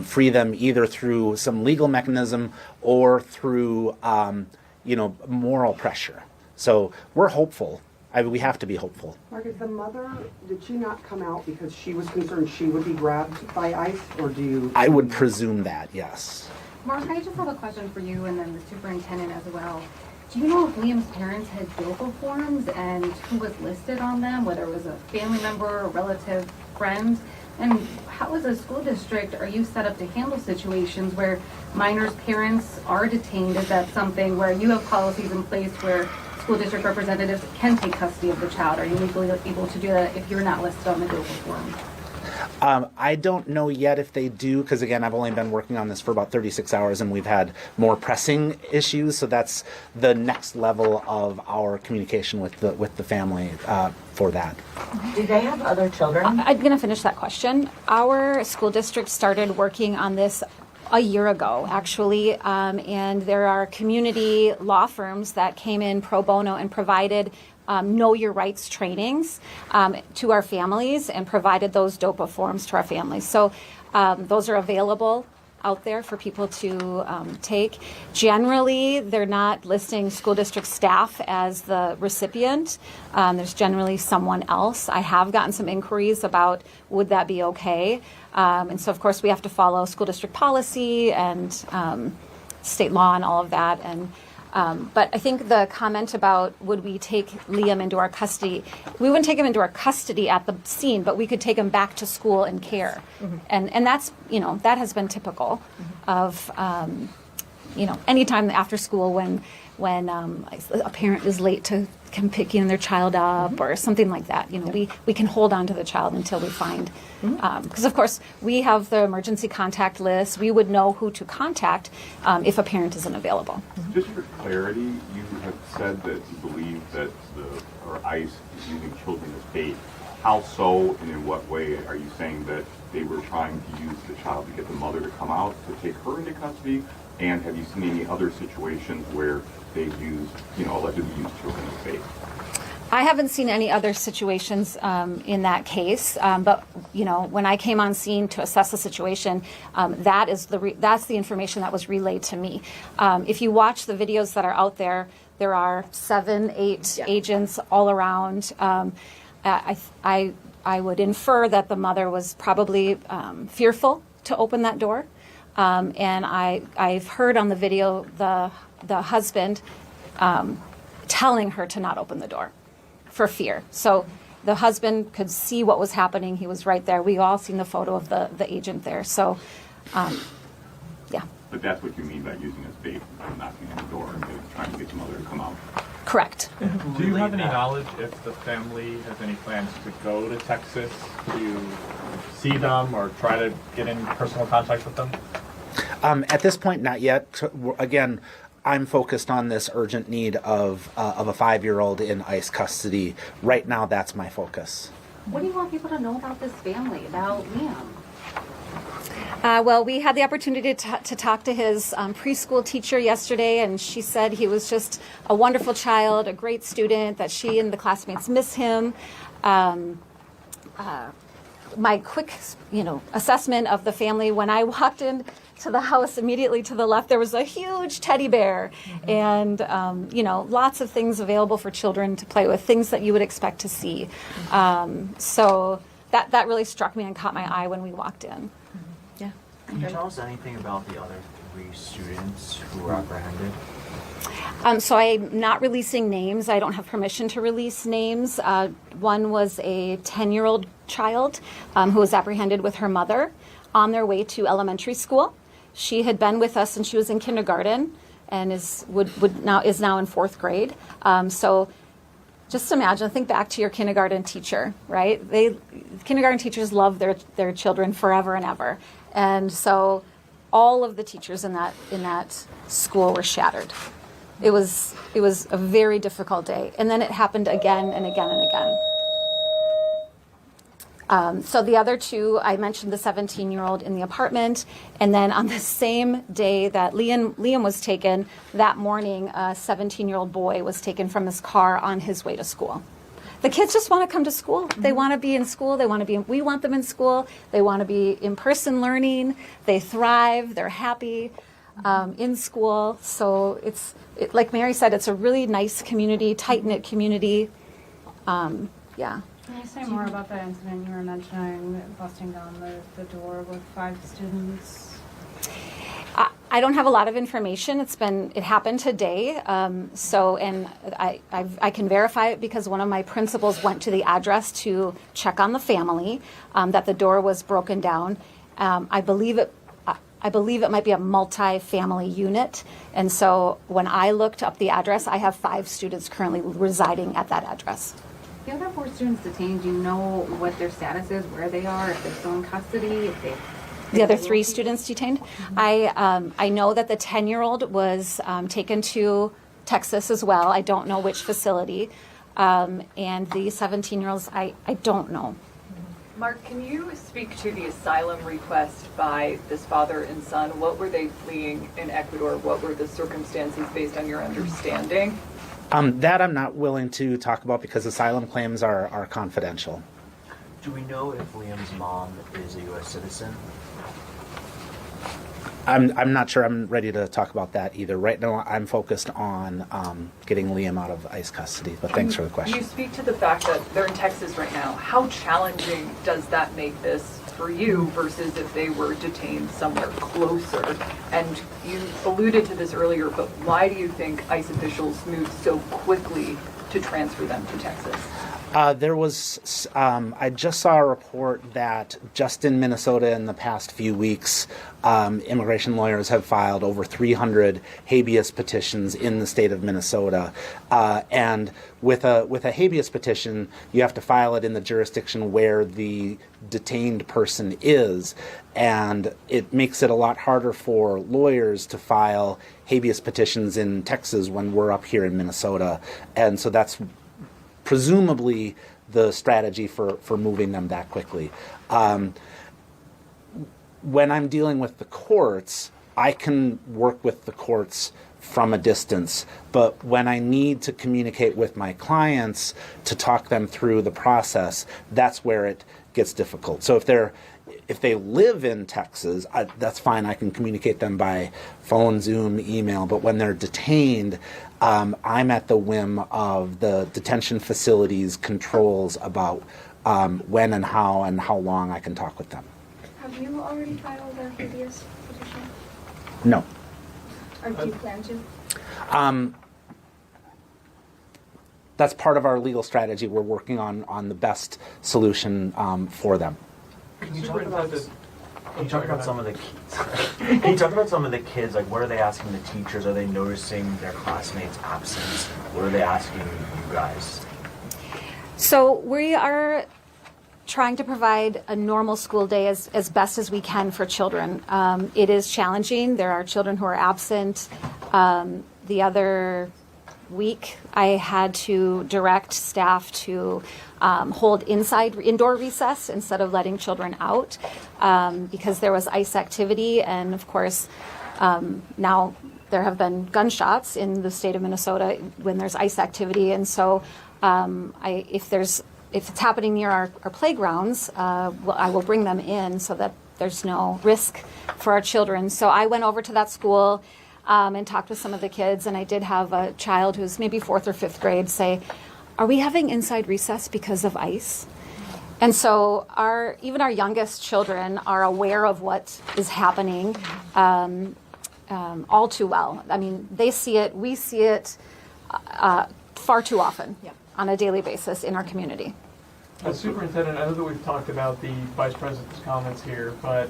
free them either through some legal mechanism or through moral pressure. So we're hopeful. We have to be hopeful. Margaret, the mother, did she not come out because she was concerned she would be grabbed by ICE, or do you? I would presume that, yes. Mark, I just have a question for you and then the superintendent as well. Do you know if Liam's parents had vehicle forms and who was listed on them, whether it was a family member, a relative, friend? And how, as a school district, are you set up to handle situations where minors' parents are detained? Is that something where you have policies in place where school district representatives can take custody of the child? Are you legally able to do that if you're not listed on the vehicle form? I don't know yet if they do, because again, I've only been working on this for about 36 hours and we've had more pressing issues. So that's the next level of our communication with the family for that. Do they have other children? I'm going to finish that question. Our school district started working on this a year ago, actually, and there are community law firms that came in pro bono and provided know your rights trainings to our families and provided those DOPA forms to our families. So those are available out there for people to take. Generally, they're not listing school district staff as the recipient. There's generally someone else. I have gotten some inquiries about would that be okay. And so, of course, we have to follow school district policy and state law and all of that. And but I think the comment about would we take Liam into our custody, we wouldn't take him into our custody at the scene, but we could take him back to school and care. And that's, that has been typical of, anytime after school when a parent is late to come picking their child up or something like that. We can hold on to the child until we find, because of course we have the emergency contact list. We would know who to contact if a parent isn't available. Just for clarity, you have said that you believe that ICE is using children as bait. How so, and in what way are you saying that they were trying to use the child to get the mother to come out to take her into custody? And have you seen any other situations where they've used, allegedly used children as bait? I haven't seen any other situations in that case, but when I came on scene to assess the situation, that's the information that was relayed to me. If you watch the videos that are out there, there are 7, 8 agents all around. I would infer that the mother was probably fearful to open that door. And I've heard on the video the husband telling her to not open the door for fear. So the husband could see what was happening. He was right there. We all seen the photo of the agent there. So, yeah. But that's what you mean by using as bait, knocking on the door and trying to get the mother to come out? Correct. Do you have any knowledge if the family has any plans to go to Texas to see them or try to get in personal contact with them? At this point, not yet. Again, I'm focused on this urgent need of a 5-year-old in ICE custody. Right now, that's my focus. What do you want people to know about this family, about Liam? Well, we had the opportunity to talk to his preschool teacher yesterday, and she said he was just a wonderful child, a great student, that she and the classmates miss him. My quick, assessment of the family, when I walked in to the house, immediately to the left, there was a huge teddy bear and, lots of things available for children to play with, things that you would expect to see. So that really struck me and caught my eye when we walked in. Yeah. Can you tell us anything about the other 3 students who were apprehended? So I'm not releasing names. I don't have permission to release names. One was a 10-year-old child who was apprehended with her mother on their way to elementary school. She had been with us since she was in kindergarten and is now in 4th grade. So just imagine, think back to your kindergarten teacher, right? Kindergarten teachers love their children forever and ever. And so all of the teachers in that school were shattered. It was a very difficult day. And then it happened again and again and again. So the other 2, I mentioned the 17-year-old in the apartment, and then on the same day that Liam was taken, that morning, a 17-year-old boy was taken from his car on his way to school. The kids just want to come to school. They want to be in school. We want them in school. They want to be in-person learning. They thrive. They're happy in school. So like Mary said, it's a really nice community, tight-knit community. Yeah. Can you say more about that incident you were mentioning, busting down the door with 5 students? I don't have a lot of information. It happened today. And I can verify it because one of my principals went to the address to check on the family, that the door was broken down. I believe it might be a multi-family unit. And so when I looked up the address, I have 5 students currently residing at that address. The other 4 students detained, do you know what their status is, where they are, if they're still in custody, The other 3 students detained? I know that the 10-year-old was taken to Texas as well. I don't know which facility. And the 17-year-olds, I don't know. Mark, can you speak to the asylum request by this father and son? What were they fleeing in Ecuador? What were the circumstances based on your understanding? That I'm not willing to talk about because asylum claims are confidential. Do we know if Liam's mom is a U.S. citizen? I'm not sure I'm ready to talk about that either. Right now, I'm focused on getting Liam out of ICE custody, but thanks for the question. You speak to the fact that they're in Texas right now. How challenging does that make this for you versus if they were detained somewhere closer? And you alluded to this earlier, but why do you think ICE officials moved so quickly to transfer them to Texas? I just saw a report that just in Minnesota in the past few weeks, immigration lawyers have filed over 300 habeas petitions in the state of Minnesota. And with a habeas petition, you have to file it in the jurisdiction where the detained person is. And it makes it a lot harder for lawyers to file habeas petitions in Texas when we're up here in Minnesota. And so that's presumably the strategy for moving them that quickly. When I'm dealing with the courts, I can work with the courts from a distance, but when I need to communicate with my clients to talk them through the process, that's where it gets difficult. So if they live in Texas, that's fine. I can communicate them by phone, Zoom, email. But when they're detained, I'm at the whim of the detention facility's controls about when and how long I can talk with them. Have you already filed a habeas petition? No. Or do you plan to? That's part of our legal strategy. We're working on the best solution for them. Can you talk about this? Can you talk about some of the kids? Can you talk about some of the kids? Like, what are they asking the teachers? Are they noticing their classmates' absence? What are they asking you guys? So we are trying to provide a normal school day as best as we can for children. It is challenging. There are children who are absent. The other week, I had to direct staff to hold indoor recess instead of letting children out because there was ICE activity. And of course, now there have been gunshots in the state of Minnesota when there's ICE activity. And so if it's happening near our playgrounds, I will bring them in so that there's no risk for our children. So I went over to that school and talked with some of the kids, and I did have a child who's maybe 4th or 5th grade say, "Are we having inside recess because of ICE?" And so even our youngest children are aware of what is happening all too well. I mean, they see it, we see it far too often on a daily basis in our community. Superintendent, I know that we've talked about the Vice President's comments here, but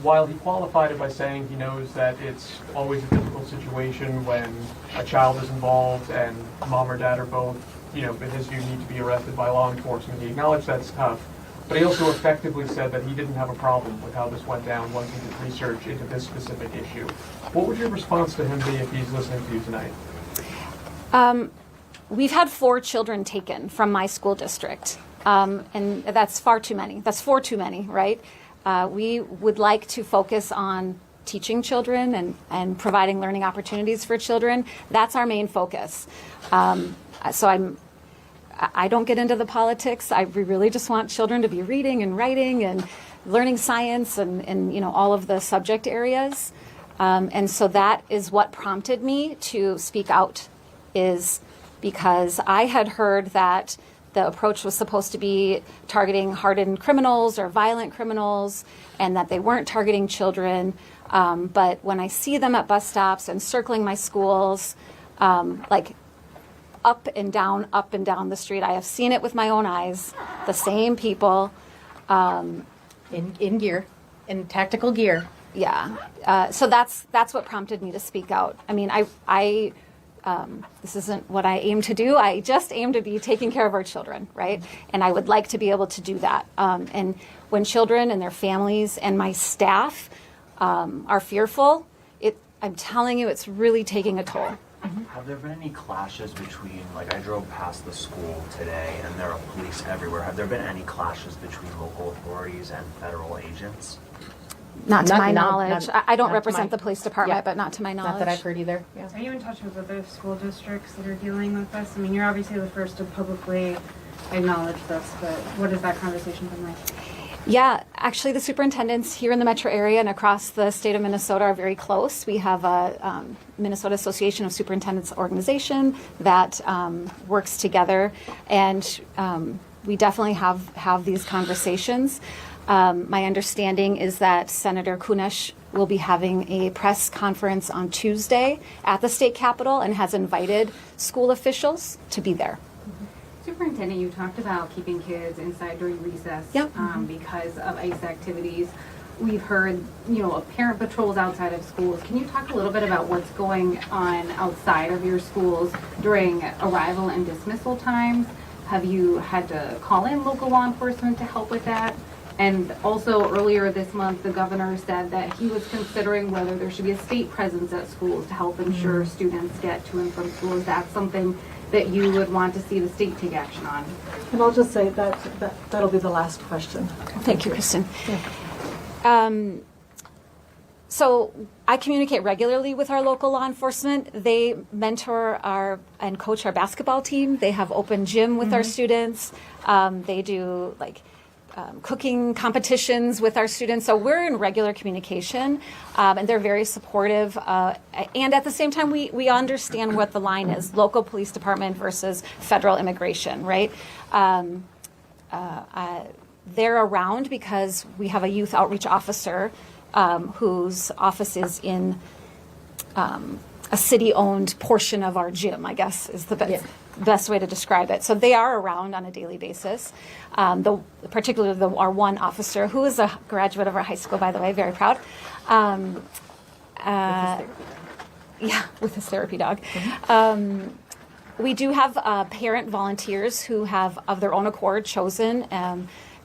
while he qualified it by saying he knows that it's always a difficult situation when a child is involved and mom or dad are both, in his view, need to be arrested by law enforcement. He acknowledged that's tough, but he also effectively said that he didn't have a problem with how this went down once he did research into this specific issue. What would your response to him be if he's listening to you tonight? We've had 4 children taken from my school district, and that's far too many. That's 4 too many, right? We would like to focus on teaching children and providing learning opportunities for children. That's our main focus. So I don't get into the politics. We really just want children to be reading and writing and learning science and all of the subject areas. And so that is what prompted me to speak out, is because I had heard that the approach was supposed to be targeting hardened criminals or violent criminals, and that they weren't targeting children. But when I see them at bus stops and circling my schools, like up and down the street, I have seen it with my own eyes, the same people. In gear, in tactical gear. Yeah. So that's what prompted me to speak out. I mean, this isn't what I aim to do. I just aim to be taking care of our children, right? And I would like to be able to do that. And when children and their families and my staff are fearful, I'm telling you, it's really taking a toll. Have there been any clashes between, like, I drove past the school today and there are police everywhere. Have there been any clashes between local authorities and federal agents? Not to my no, knowledge. not- I don't not to represent my- the police department, Yeah. but not to my knowledge. Not that I've heard either. Yeah. Are you in touch with other school districts that are dealing with this? I mean, you're obviously the first to publicly acknowledge this, but what has that conversation been like? Yeah, actually, the superintendents here in the metro area and across the state of Minnesota are very close. We have a Minnesota Association of Superintendents organization that works together, and we definitely have these conversations. My understanding is that Senator Kunesh will be having a press conference on Tuesday at the state capitol and has invited school officials to be there. Superintendent, you talked about keeping kids inside during recess because of ICE activities. We've heard, parent patrols outside of schools. Can you talk a little bit about what's going on outside of your schools during arrival and dismissal times? Have you had to call in local law enforcement to help with that? And also earlier this month, the governor said that he was considering whether there should be a state presence at schools to help ensure students get to and from school. Is that something that you would want to see the state take action on? And I'll just say that'll be the last question. Thank you, Kristen. So I communicate regularly with our local law enforcement. They mentor and coach our basketball team. They have open gym with our students. They do cooking competitions with our students. So we're in regular communication, and they're very supportive. And at the same time, we understand what the line is, local police department versus federal immigration, right? They're around because we have a youth outreach officer whose office is in a city-owned portion of our gym, I guess, is the best way to describe it. So they are around on a daily basis. Particularly our one officer, who is a graduate of our high school, by the way, very proud. With his therapy dog. We do have parent volunteers who have, of their own accord, chosen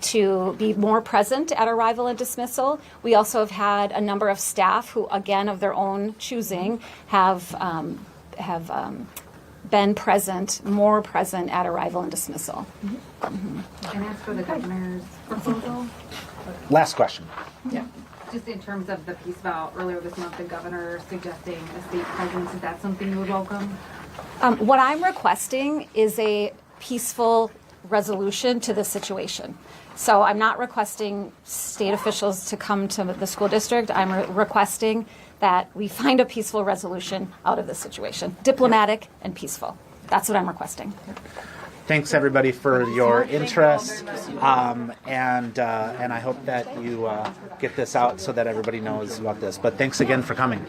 to be more present at arrival and dismissal. We also have had a number of staff who, again, of their own choosing, have been more present at arrival and dismissal. And as for the governor's proposal? Last question. Yeah. Just in terms of the piece about earlier this month, the governor suggesting a state presence, is that something you would welcome? What I'm requesting is a peaceful resolution to the situation. So I'm not requesting state officials to come to the school district. I'm requesting that we find a peaceful resolution out of this situation. Diplomatic and peaceful. That's what I'm requesting. Thanks everybody for your interest, and I hope that you get this out so that everybody knows about this. But thanks again for coming.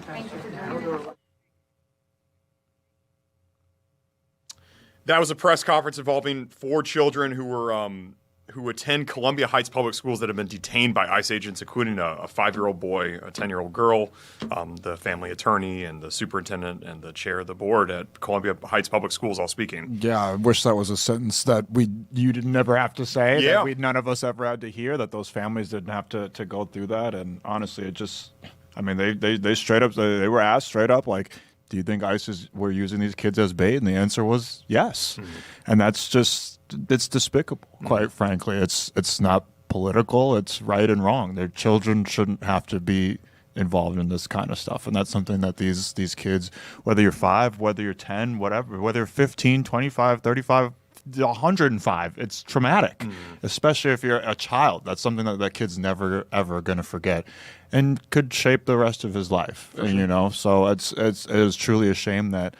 That was a press conference involving 4 children who attend Columbia Heights Public Schools that have been detained by ICE agents, including a 5-year-old boy, a 10-year-old girl, the family attorney, and the superintendent and the chair of the board at Columbia Heights Public Schools all speaking. Yeah, I wish that was a sentence that you did never have to say, Yeah. that none of us ever had to hear, that those families didn't have to go through that. And honestly, they straight up, they were asked straight up, like, do you think ISIS were using these kids as bait? And the answer was yes. Mm-hmm. And that's just, it's despicable, quite frankly. It's not political. It's right and wrong. Their children shouldn't have to be involved in this kind of stuff. And that's something that these kids, whether you're 5, whether you're 10, whatever, whether you're 15, 25, 35, 105, it's traumatic, especially if you're a child. That's something that kid's never, ever going to forget and could shape the rest of his life, So it is truly a shame that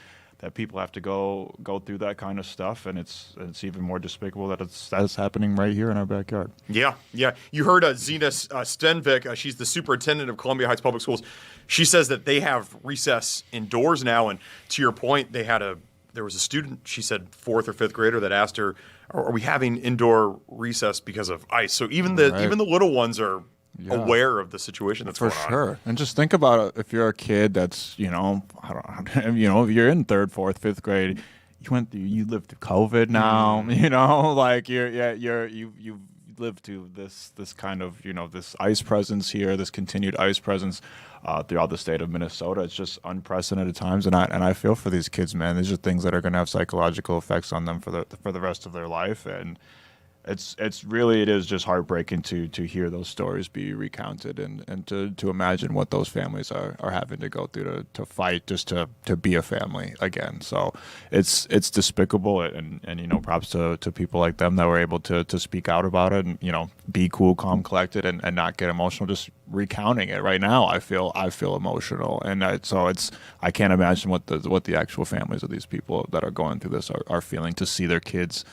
people have to go through that kind of stuff, and it's even more despicable that it's happening right here in our backyard. Yeah. You heard Zena Stenvik. She's the superintendent of Columbia Heights Public Schools. She says that they have recess indoors now, and to your point, there was a student, she said 4th or 5th grader, that asked her, "Are we having indoor recess because of ICE?" So even the little ones are aware of the situation that's going on. For sure. And just think about it. If you're a kid that's, if you're in 3rd, 4th, 5th grade, you lived through COVID now, you've lived through this kind of, this ICE presence here, this continued ICE presence throughout the state of Minnesota. It's just unprecedented times, and I feel for these kids, man. These are things that are going to have psychological effects on them for the rest of their life, and it is just heartbreaking to hear those stories be recounted and to imagine what those families are having to go through to fight just to be a family again. So it's despicable, and props to people like them that were able to speak out about it and be cool, calm, collected, and not get emotional. Just recounting it right now, I feel emotional, and I can't imagine what the actual families of these people that are going through this are feeling to see their kids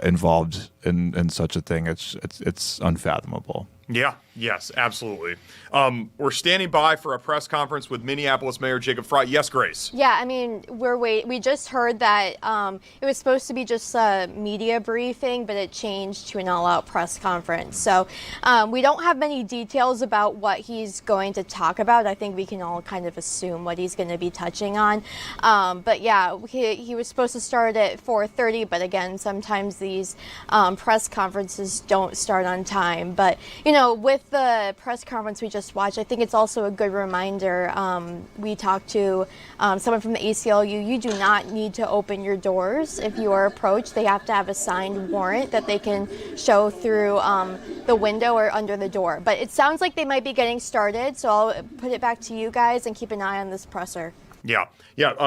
involved in such a thing. It's unfathomable. Yeah, yes, absolutely. We're standing by for a press conference with Minneapolis Mayor Jacob Frey. Yes, Grace. Yeah, I mean, we just heard that it was supposed to be just a media briefing, but it changed to an all-out press conference. So we don't have many details about what he's going to talk about. I think we can all kind of assume what he's going to be touching on. But yeah, he was supposed to start at 4:30, but again, sometimes these press conferences don't start on time. But with the press conference we just watched, I think it's also a good reminder. We talked to someone from the ACLU. You do not need to open your doors if you are approached. They have to have a signed warrant that they can show through the window or under the door. But it sounds like they might be getting started, so I'll put it back to you guys and keep an eye on this presser. Yeah.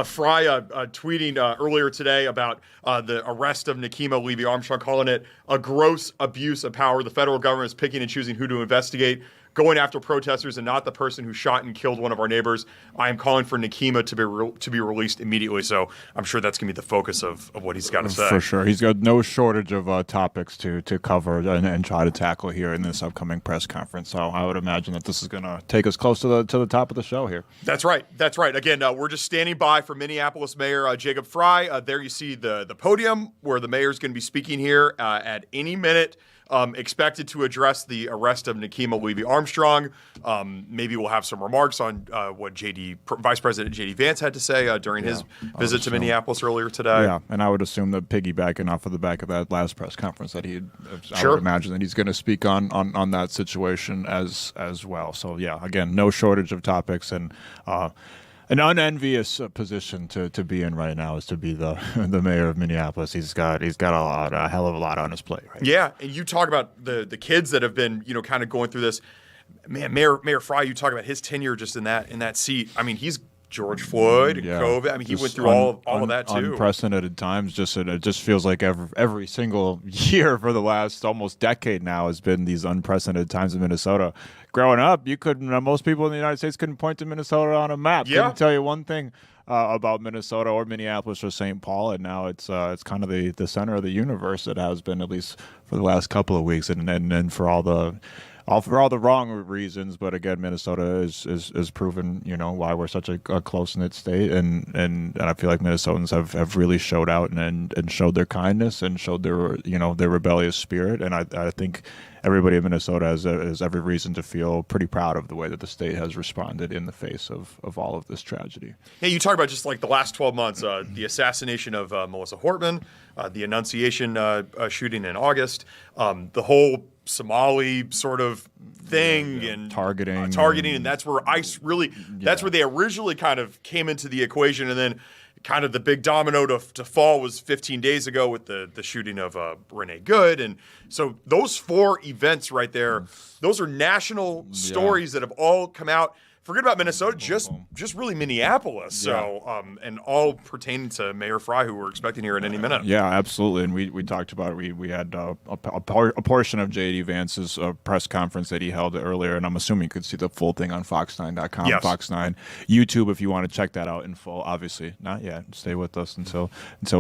Frey tweeting earlier today about the arrest of Nikema Levy-Armstrong, calling it a gross abuse of power. The federal government is picking and choosing who to investigate, going after protesters and not the person who shot and killed one of our neighbors. I am calling for Nikema to be released immediately. So I'm sure that's going to be the focus of what he's got to say. For sure. He's got no shortage of topics to cover and try to tackle here in this upcoming press conference. So I would imagine that this is going to take us close to the top of the show here. That's right. Again, we're just standing by for Minneapolis Mayor Jacob Frey. There you see the podium where the mayor's going to be speaking here at any minute. Expected to address the arrest of Nikema Levy-Armstrong. Maybe we'll have some remarks on what Vice President J.D. Vance had to say during his visit to Minneapolis earlier today. Yeah, and I would assume that piggybacking off of the back of that last press conference that I would imagine that he's going to speak on that situation as well. So yeah, again, no shortage of topics, and an unenvious position to be in right now is to be the mayor of Minneapolis. He's got a hell of a lot on his plate. Right? Yeah, and you talk about the kids that have been kind of going through this. Man, Mayor Frey, you talk about his tenure just in that seat. I mean, he's George Floyd, COVID. I mean, he went through all of that too. Unprecedented times. It just feels like every single year for the last almost decade now has been these unprecedented times in Minnesota. Growing up, most people in the United States couldn't point to Minnesota on a map. Yeah. Couldn't tell you one thing about Minnesota or Minneapolis or St. Paul, and now it's kind of the center of the universe. It has been, at least for the last couple of weeks, and for all the wrong reasons. But again, Minnesota is proven, why we're such a close-knit state, and I feel like Minnesotans have really showed out and showed their kindness and showed their rebellious spirit, and I think everybody in Minnesota has every reason to feel pretty proud of the way that the state has responded in the face of all of this tragedy. Yeah, you talk about just like the last 12 months, the assassination of Melissa Hortman, the Annunciation shooting in August, the whole Somali sort of thing, and targeting, and that's where ICE really, that's where they originally kind of came into the equation, and then kind of the big domino to fall was 15 days ago with the shooting of Renee Good. And so those four events right there, those are national stories that have all come out. Forget about Minnesota, just really Minneapolis. Yeah. So, and all pertaining to Mayor Frey, who we're expecting here in any minute. Yeah, absolutely. And we talked about it. We had a portion of J.D. Vance's press conference that he held earlier, and I'm assuming you could see the full thing on Fox9.com, Yes. Fox9 YouTube if you want to check that out in full. Obviously, not yet. Stay with us until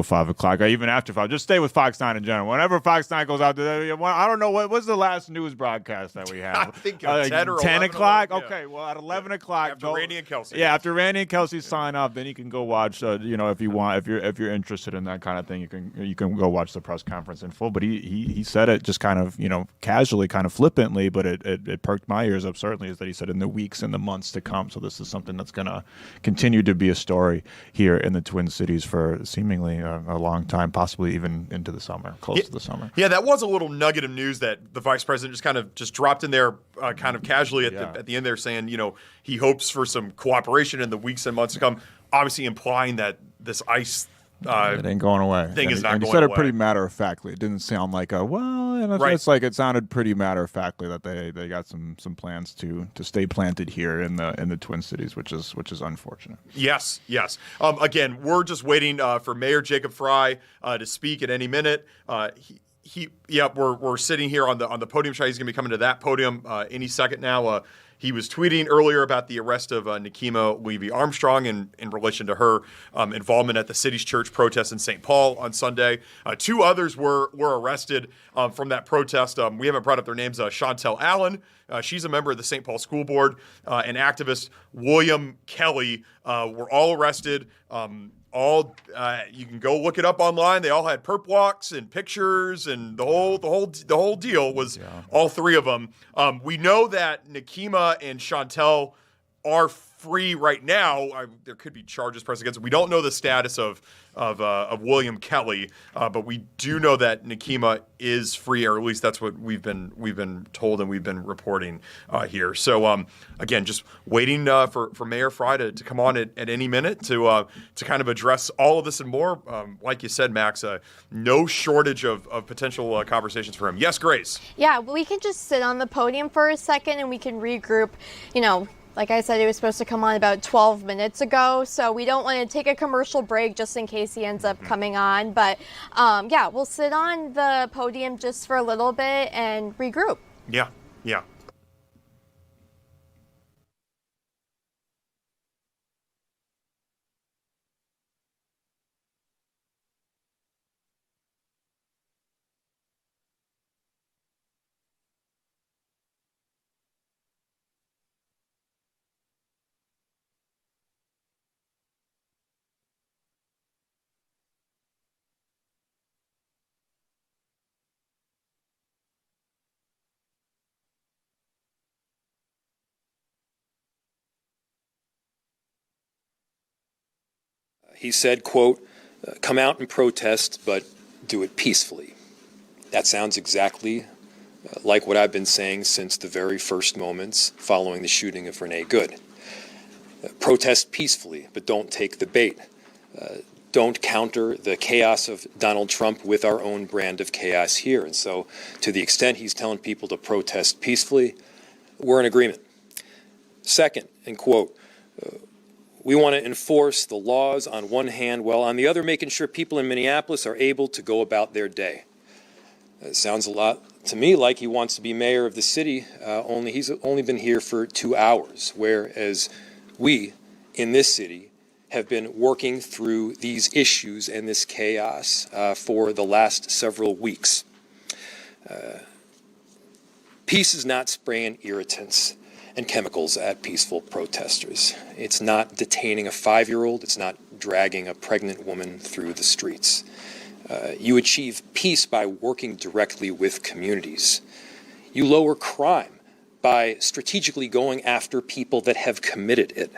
5 o'clock, or even after 5. Just stay with Fox9 in general. Whenever Fox9 goes out there, I don't know what's the last news broadcast that we have. I think 10 or 10 11 o'clock. yeah. Okay, well at 11 o'clock. After Randy and Kelsey. Yeah, after Randy and Kelsey sign up, then you can go watch. If you want, if you're interested in that kind of thing, you can go watch the press conference in full. But he said it just kind of casually, kind of flippantly, but it perked my ears up. Certainly, is that he said in the weeks and the months to come. So this is something that's going to continue to be a story here in the Twin Cities for seemingly a long time, possibly even into the summer, close to the summer. Yeah, that was a little nugget of news that the vice president just dropped in there kind of casually at the end there, saying, he hopes for some cooperation in the weeks and months to come, obviously implying that this ICE it ain't going away. Thing is not and going he said away. it pretty matter-of-factly. It didn't sound like a, well, and Right. it's like it sounded pretty matter-of-factly that they got some plans to stay planted here in the Twin Cities, which is unfortunate. Yes. Again, we're just waiting for Mayor Jacob Fry to speak at any minute. We're sitting here on the podium. He's going to be coming to that podium any second now. He was tweeting earlier about the arrest of Nikema Levy-Armstrong in relation to her involvement at the city's church protest in St. Paul on Sunday. Two others were arrested from that protest. We haven't brought up their names. Chantel Allen, she's a member of the St. Paul School Board, and activist William Kelly were all arrested. You can go look it up online. They all had perp walks and pictures, and the whole deal was all three of them. We know that Nikema and Chantel are free right now. There could be charges pressed against them. We don't know the status of William Kelly, but we do know that Nikema is free, or at least that's what we've been told and we've been reporting here. So again, just waiting for Mayor Fry to come on at any minute to kind of address all of this and more. Like you said, Max, no shortage of potential conversations for him. Yes, Grace. Yeah, we can just sit on the podium for a second and we can regroup. Like I said, it was supposed to come on about 12 minutes ago, so we don't want to take a commercial break just in case he ends up coming on. But yeah, we'll sit on the podium just for a little bit and regroup. Yeah. He said, quote, "Come out and protest, but do it peacefully." That sounds exactly like what I've been saying since the very first moments following the shooting of Renee Good. Protest peacefully, but don't take the bait. Don't counter the chaos of Donald Trump with our own brand of chaos here. And so to the extent he's telling people to protest peacefully, we're in agreement. Second, and quote, "We want to enforce the laws on one hand, while on the other making sure people in Minneapolis are able to go about their day." It sounds a lot to me like he wants to be mayor of the city, only he's only been here for 2 hours, whereas we in this city have been working through these issues and this chaos for the last several weeks. Peace is not spraying irritants and chemicals at peaceful protesters. It's not detaining a 5-year-old. It's not dragging a pregnant woman through the streets. You achieve peace by working directly with communities. You lower crime by strategically going after people that have committed it.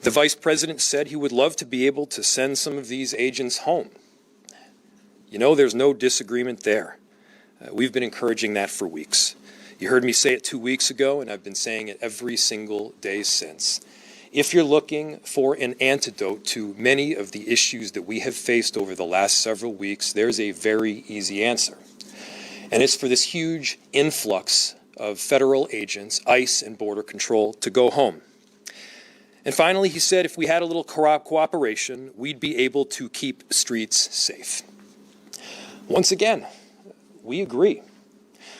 The vice president said he would love to be able to send some of these agents home. There's no disagreement there. We've been encouraging that for weeks. You heard me say it 2 weeks ago, and I've been saying it every single day since. If you're looking for an antidote to many of the issues that we have faced over the last several weeks, there's a very easy answer. And it's for this huge influx of federal agents, ICE and Border Control, to go home. And finally, he said if we had a little cooperation, we'd be able to keep streets safe. Once again, we agree.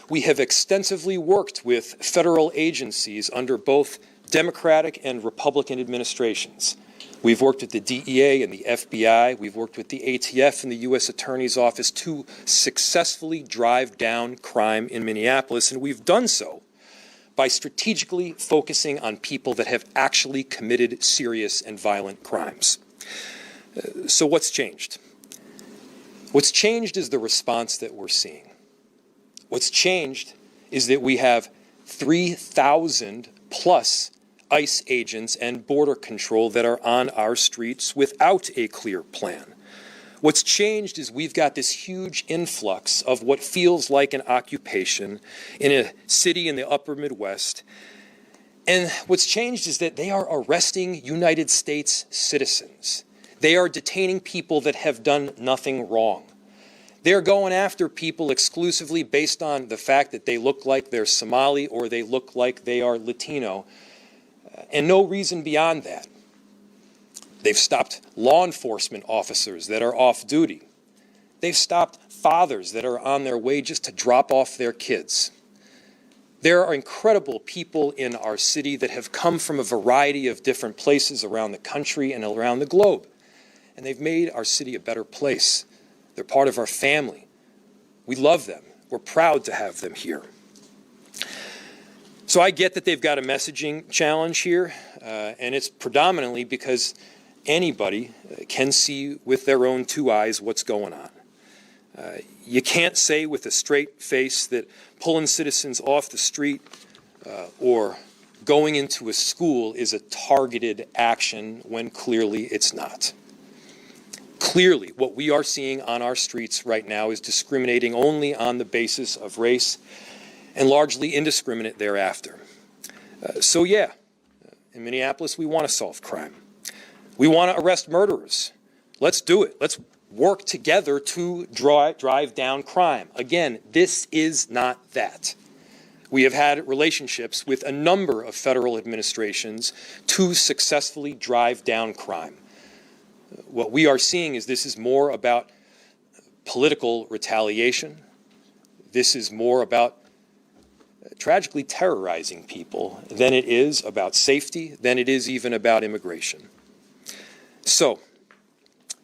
We have extensively worked with federal agencies under both Democratic and Republican administrations. We've worked with the DEA and the FBI. We've worked with the ATF and the U.S. Attorney's Office to successfully drive down crime in Minneapolis, and we've done so by strategically focusing on people that have actually committed serious and violent crimes. So what's changed? What's changed is the response that we're seeing. What's changed is that we have 3,000 plus ICE agents and Border Control that are on our streets without a clear plan. What's changed is we've got this huge influx of what feels like an occupation in a city in the upper Midwest. And what's changed is that they are arresting United States citizens. They are detaining people that have done nothing wrong. They're going after people exclusively based on the fact that they look like they're Somali or they look like they are Latino, and no reason beyond that. They've stopped law enforcement officers that are off duty. They've stopped fathers that are on their way just to drop off their kids. There are incredible people in our city that have come from a variety of different places around the country and around the globe, and they've made our city a better place. They're part of our family. We love them. We're proud to have them here. So I get that they've got a messaging challenge here, and it's predominantly because anybody can see with their own two eyes what's going on. You can't say with a straight face that pulling citizens off the street or going into a school is a targeted action when clearly it's not. Clearly, what we are seeing on our streets right now is discriminating only on the basis of race and largely indiscriminate thereafter. So yeah, in Minneapolis, we want to solve crime. We want to arrest murderers. Let's do it. Let's work together to drive down crime. Again, this is not that. We have had relationships with a number of federal administrations to successfully drive down crime. What we are seeing is this is more about political retaliation. This is more about tragically terrorizing people than it is about safety, than it is even about immigration. So,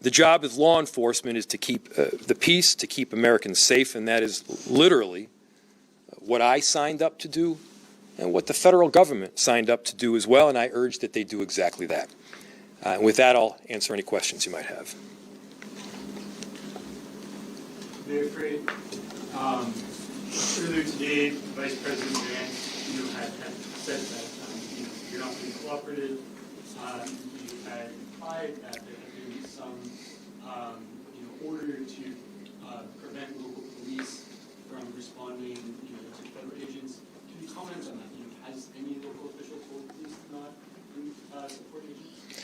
the job of law enforcement is to keep the peace, to keep Americans safe, and that is literally what I signed up to do and what the federal government signed up to do as well, and I urge that they do exactly that. With that, I'll answer any questions you might have. Very afraid. Earlier today, Vice President Vance, had said that you're not being cooperative. You had implied that there had been some order to prevent local police from responding to federal agents. Can you comment on that? Has any local official told police not to support agents?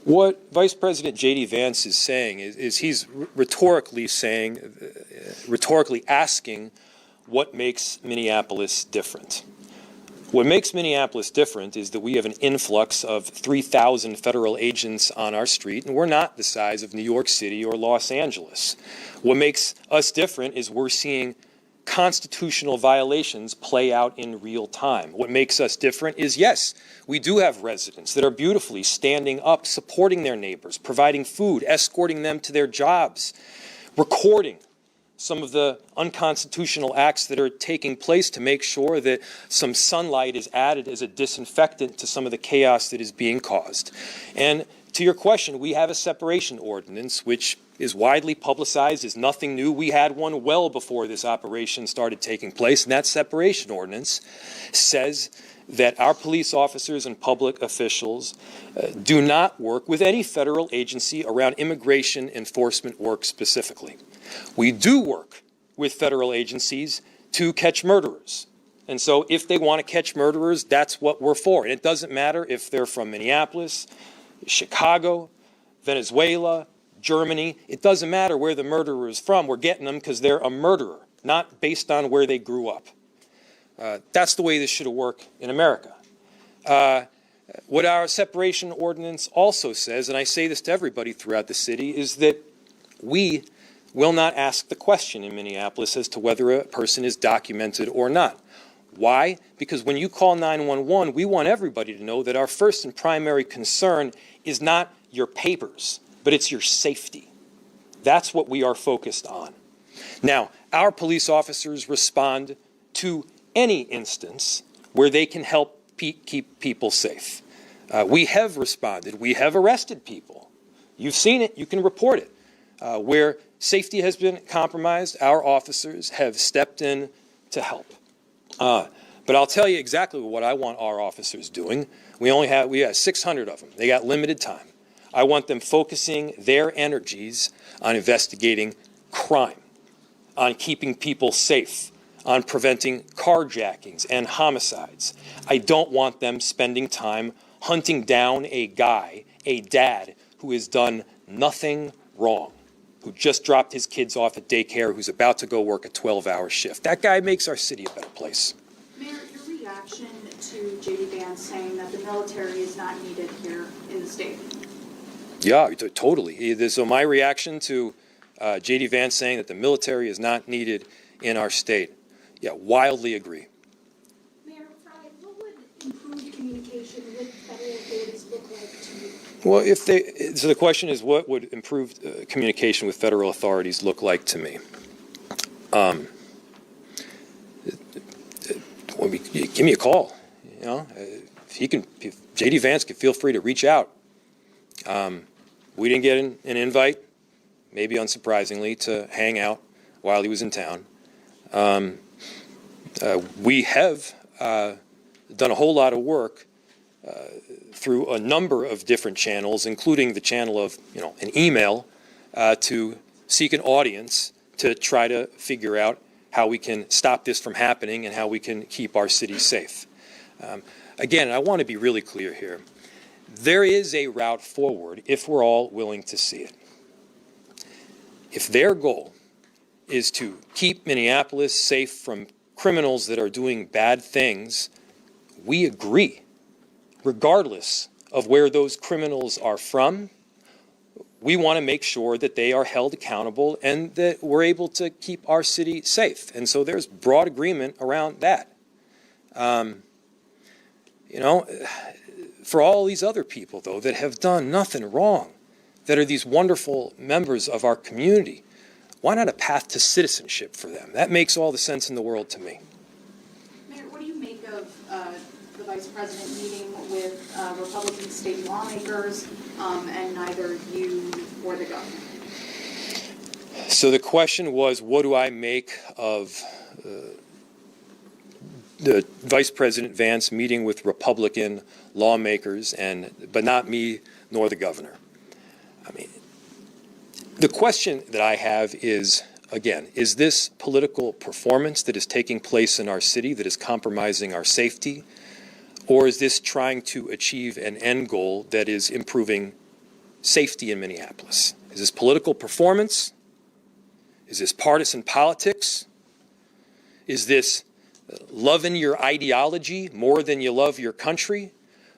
What Vice President J.D. Vance is saying is he's rhetorically asking what makes Minneapolis different. What makes Minneapolis different is that we have an influx of 3,000 federal agents on our street, and we're not the size of New York City or Los Angeles. What makes us different is we're seeing constitutional violations play out in real time. What makes us different is, yes, we do have residents that are beautifully standing up, supporting their neighbors, providing food, escorting them to their jobs, recording some of the unconstitutional acts that are taking place to make sure that some sunlight is added as a disinfectant to some of the chaos that is being caused. And to your question, we have a separation ordinance, which is widely publicized, is nothing new. We had one well before this operation started taking place, and that separation ordinance says that our police officers and public officials do not work with any federal agency around immigration enforcement work specifically. We do work with federal agencies to catch murderers. And so if they want to catch murderers, that's what we're for. And it doesn't matter if they're from Minneapolis, Chicago, Venezuela, Germany. It doesn't matter where the murderer is from. We're getting them because they're a murderer, not based on where they grew up. That's the way this should work in America. What our separation ordinance also says, and I say this to everybody throughout the city, is that we will not ask the question in Minneapolis as to whether a person is documented or not. Why? Because when you call 911, we want everybody to know that our first and primary concern is not your papers, but it's your safety. That's what we are focused on. Now, our police officers respond to any instance where they can help keep people safe. We have responded. We have arrested people. You've seen it. You can report it. Where safety has been compromised, our officers have stepped in to help. But I'll tell you exactly what I want our officers doing. We have 600 of them. They got limited time. I want them focusing their energies on investigating crime, on keeping people safe, on preventing carjackings and homicides. I don't want them spending time hunting down a guy, a dad, who has done nothing wrong, who just dropped his kids off at daycare, who's about to go work a 12-hour shift. That guy makes our city a better place. Mayor, your reaction to J.D. Vance saying that the military is not needed here in the state? Yeah, totally. So my reaction to J.D. Vance saying that the military is not needed in our state, yeah, wildly agree. Mayor Fry, what would improved communication with federal authorities look like to you? Well, so the question is, what would improved communication with federal authorities look like to me? Give me a call. You know, if J.D. Vance can feel free to reach out. We didn't get an invite, maybe unsurprisingly, to hang out while he was in town. We have done a whole lot of work through a number of different channels, including the channel of an email, to seek an audience to try to figure out how we can stop this from happening and how we can keep our city safe. Again, I want to be really clear here. There is a route forward if we're all willing to see it. If their goal is to keep Minneapolis safe from criminals that are doing bad things, we agree, regardless of where those criminals are from. We want to make sure that they are held accountable and that we're able to keep our city safe. And so there's broad agreement around that. For all these other people, though, that have done nothing wrong, that are these wonderful members of our community, why not a path to citizenship for them? That makes all the sense in the world to me. Mayor, what do you make of the Vice President meeting with Republican state lawmakers and neither you or the governor? So the question was, what do I make of the Vice President Vance meeting with Republican lawmakers, but not me nor the governor? I mean, the question that I have is, again, is this political performance that is taking place in our city that is compromising our safety, or is this trying to achieve an end goal that is improving safety in Minneapolis? Is this political performance? Is this partisan politics? Is this loving your ideology more than you love your country?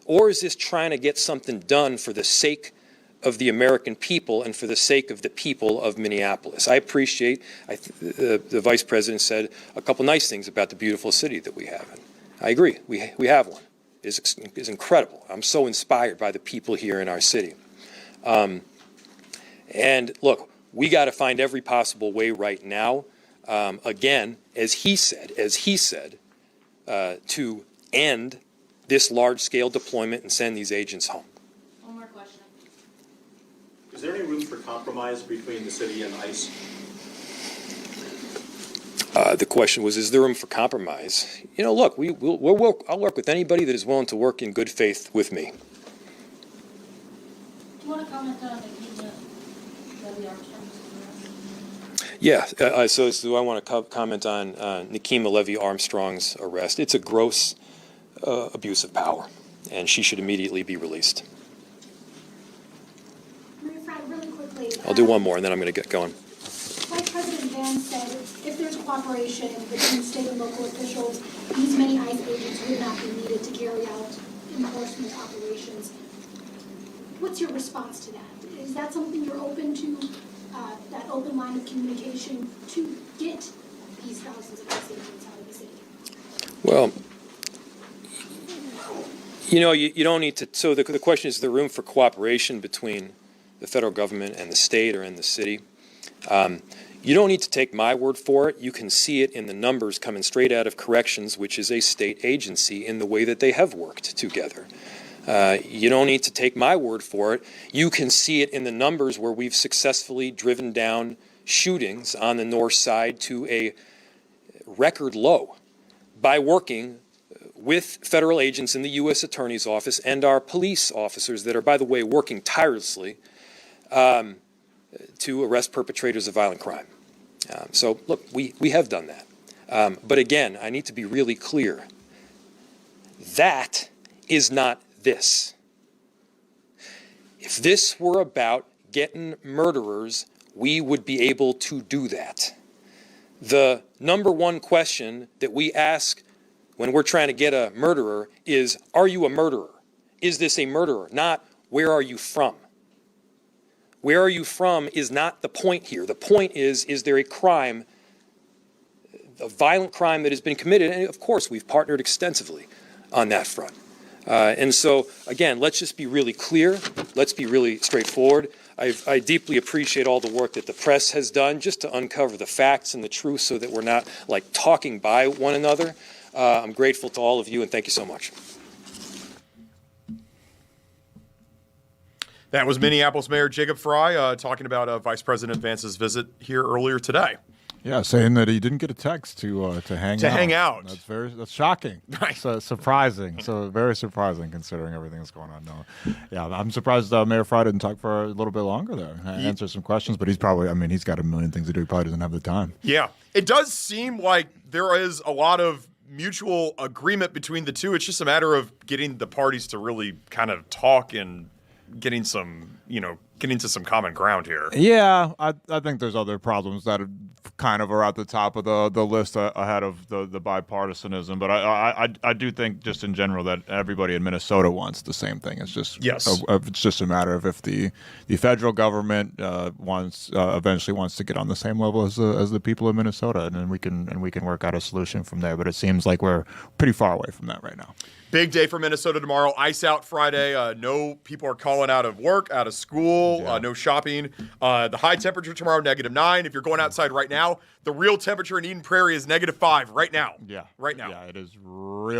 Or is this trying to get something done for the sake of the American people and for the sake of the people of Minneapolis? I appreciate, the Vice President said a couple nice things about the beautiful city that we have. And I agree, we have one. It's incredible. I'm so inspired by the people here in our city. And look, we got to find every possible way right now, again, as he said, to end this large-scale deployment and send these agents home. One more question. Is there any room for compromise between the city and ICE? The question was, is there room for compromise? Look, I'll work with anybody that is willing to work in good faith with me. Do you want to comment on the Yeah, so I want to comment on Nikema Levy-Armstrong's arrest. It's a gross abuse of power, and she should immediately be released. Mayor Fry, really quickly. I'll do one more, and then I'm going to get going. Vice President Vance said if there's cooperation between state and local officials, these many ICE agents would not be needed to carry out enforcement operations. What's your response to that? Is that something you're open to, that open line of communication to get these thousands of ICE agents out of the city? Well, you don't need to. So the question is the room for cooperation between the federal government and the state or in the city. You don't need to take my word for it. You can see it in the numbers coming straight out of corrections, which is a state agency, in the way that they have worked together. You don't need to take my word for it. You can see it in the numbers where we've successfully driven down shootings on the north side to a record low by working with federal agents in the U.S. Attorney's Office and our police officers that are, by the way, working tirelessly to arrest perpetrators of violent crime. So, look, we have done that. But again, I need to be really clear. That is not this. If this were about getting murderers, we would be able to do that. The number one question that we ask when we're trying to get a murderer is, are you a murderer? Is this a murderer? Not, where are you from? Where are you from is not the point here. The point is there a crime, a violent crime that has been committed? And of course, we've partnered extensively on that front. And so, again, let's just be really clear. Let's be really straightforward. I deeply appreciate all the work that the press has done just to uncover the facts and the truth so that we're not like talking by one another. I'm grateful to all of you, and thank you so much. That was Minneapolis Mayor Jacob Fry talking about Vice President Vance's visit here earlier today. Yeah, saying that he didn't get a text to hang out. Hang out. That's shocking. Right. So surprising. So very surprising considering everything that's going on now. Yeah, I'm surprised Mayor Fry didn't talk for a little bit longer there. Answer some questions, but he's probably, he's got a million things to do. He probably doesn't have the time. Yeah. It does seem like there is a lot of mutual agreement between the two. It's just a matter of getting the parties to really kind of talk and getting some, getting to some common ground here. Yeah, I think there's other problems that kind of are at the top of the list ahead of the bipartisanism. But I do think just in general that everybody in Minnesota wants the same thing. It's just it's just a matter of if the federal government eventually wants to get on the same level as the people of Minnesota, and then we can work out a solution from there. But it seems like we're pretty far away from that right now. Big day for Minnesota tomorrow. Ice out Friday. No people are calling out of work, out of school, no shopping. The high temperature tomorrow, -9. If you're going outside right now, the real temperature in Eden Prairie is -5 right now. Yeah. Right now. Yeah, it is real.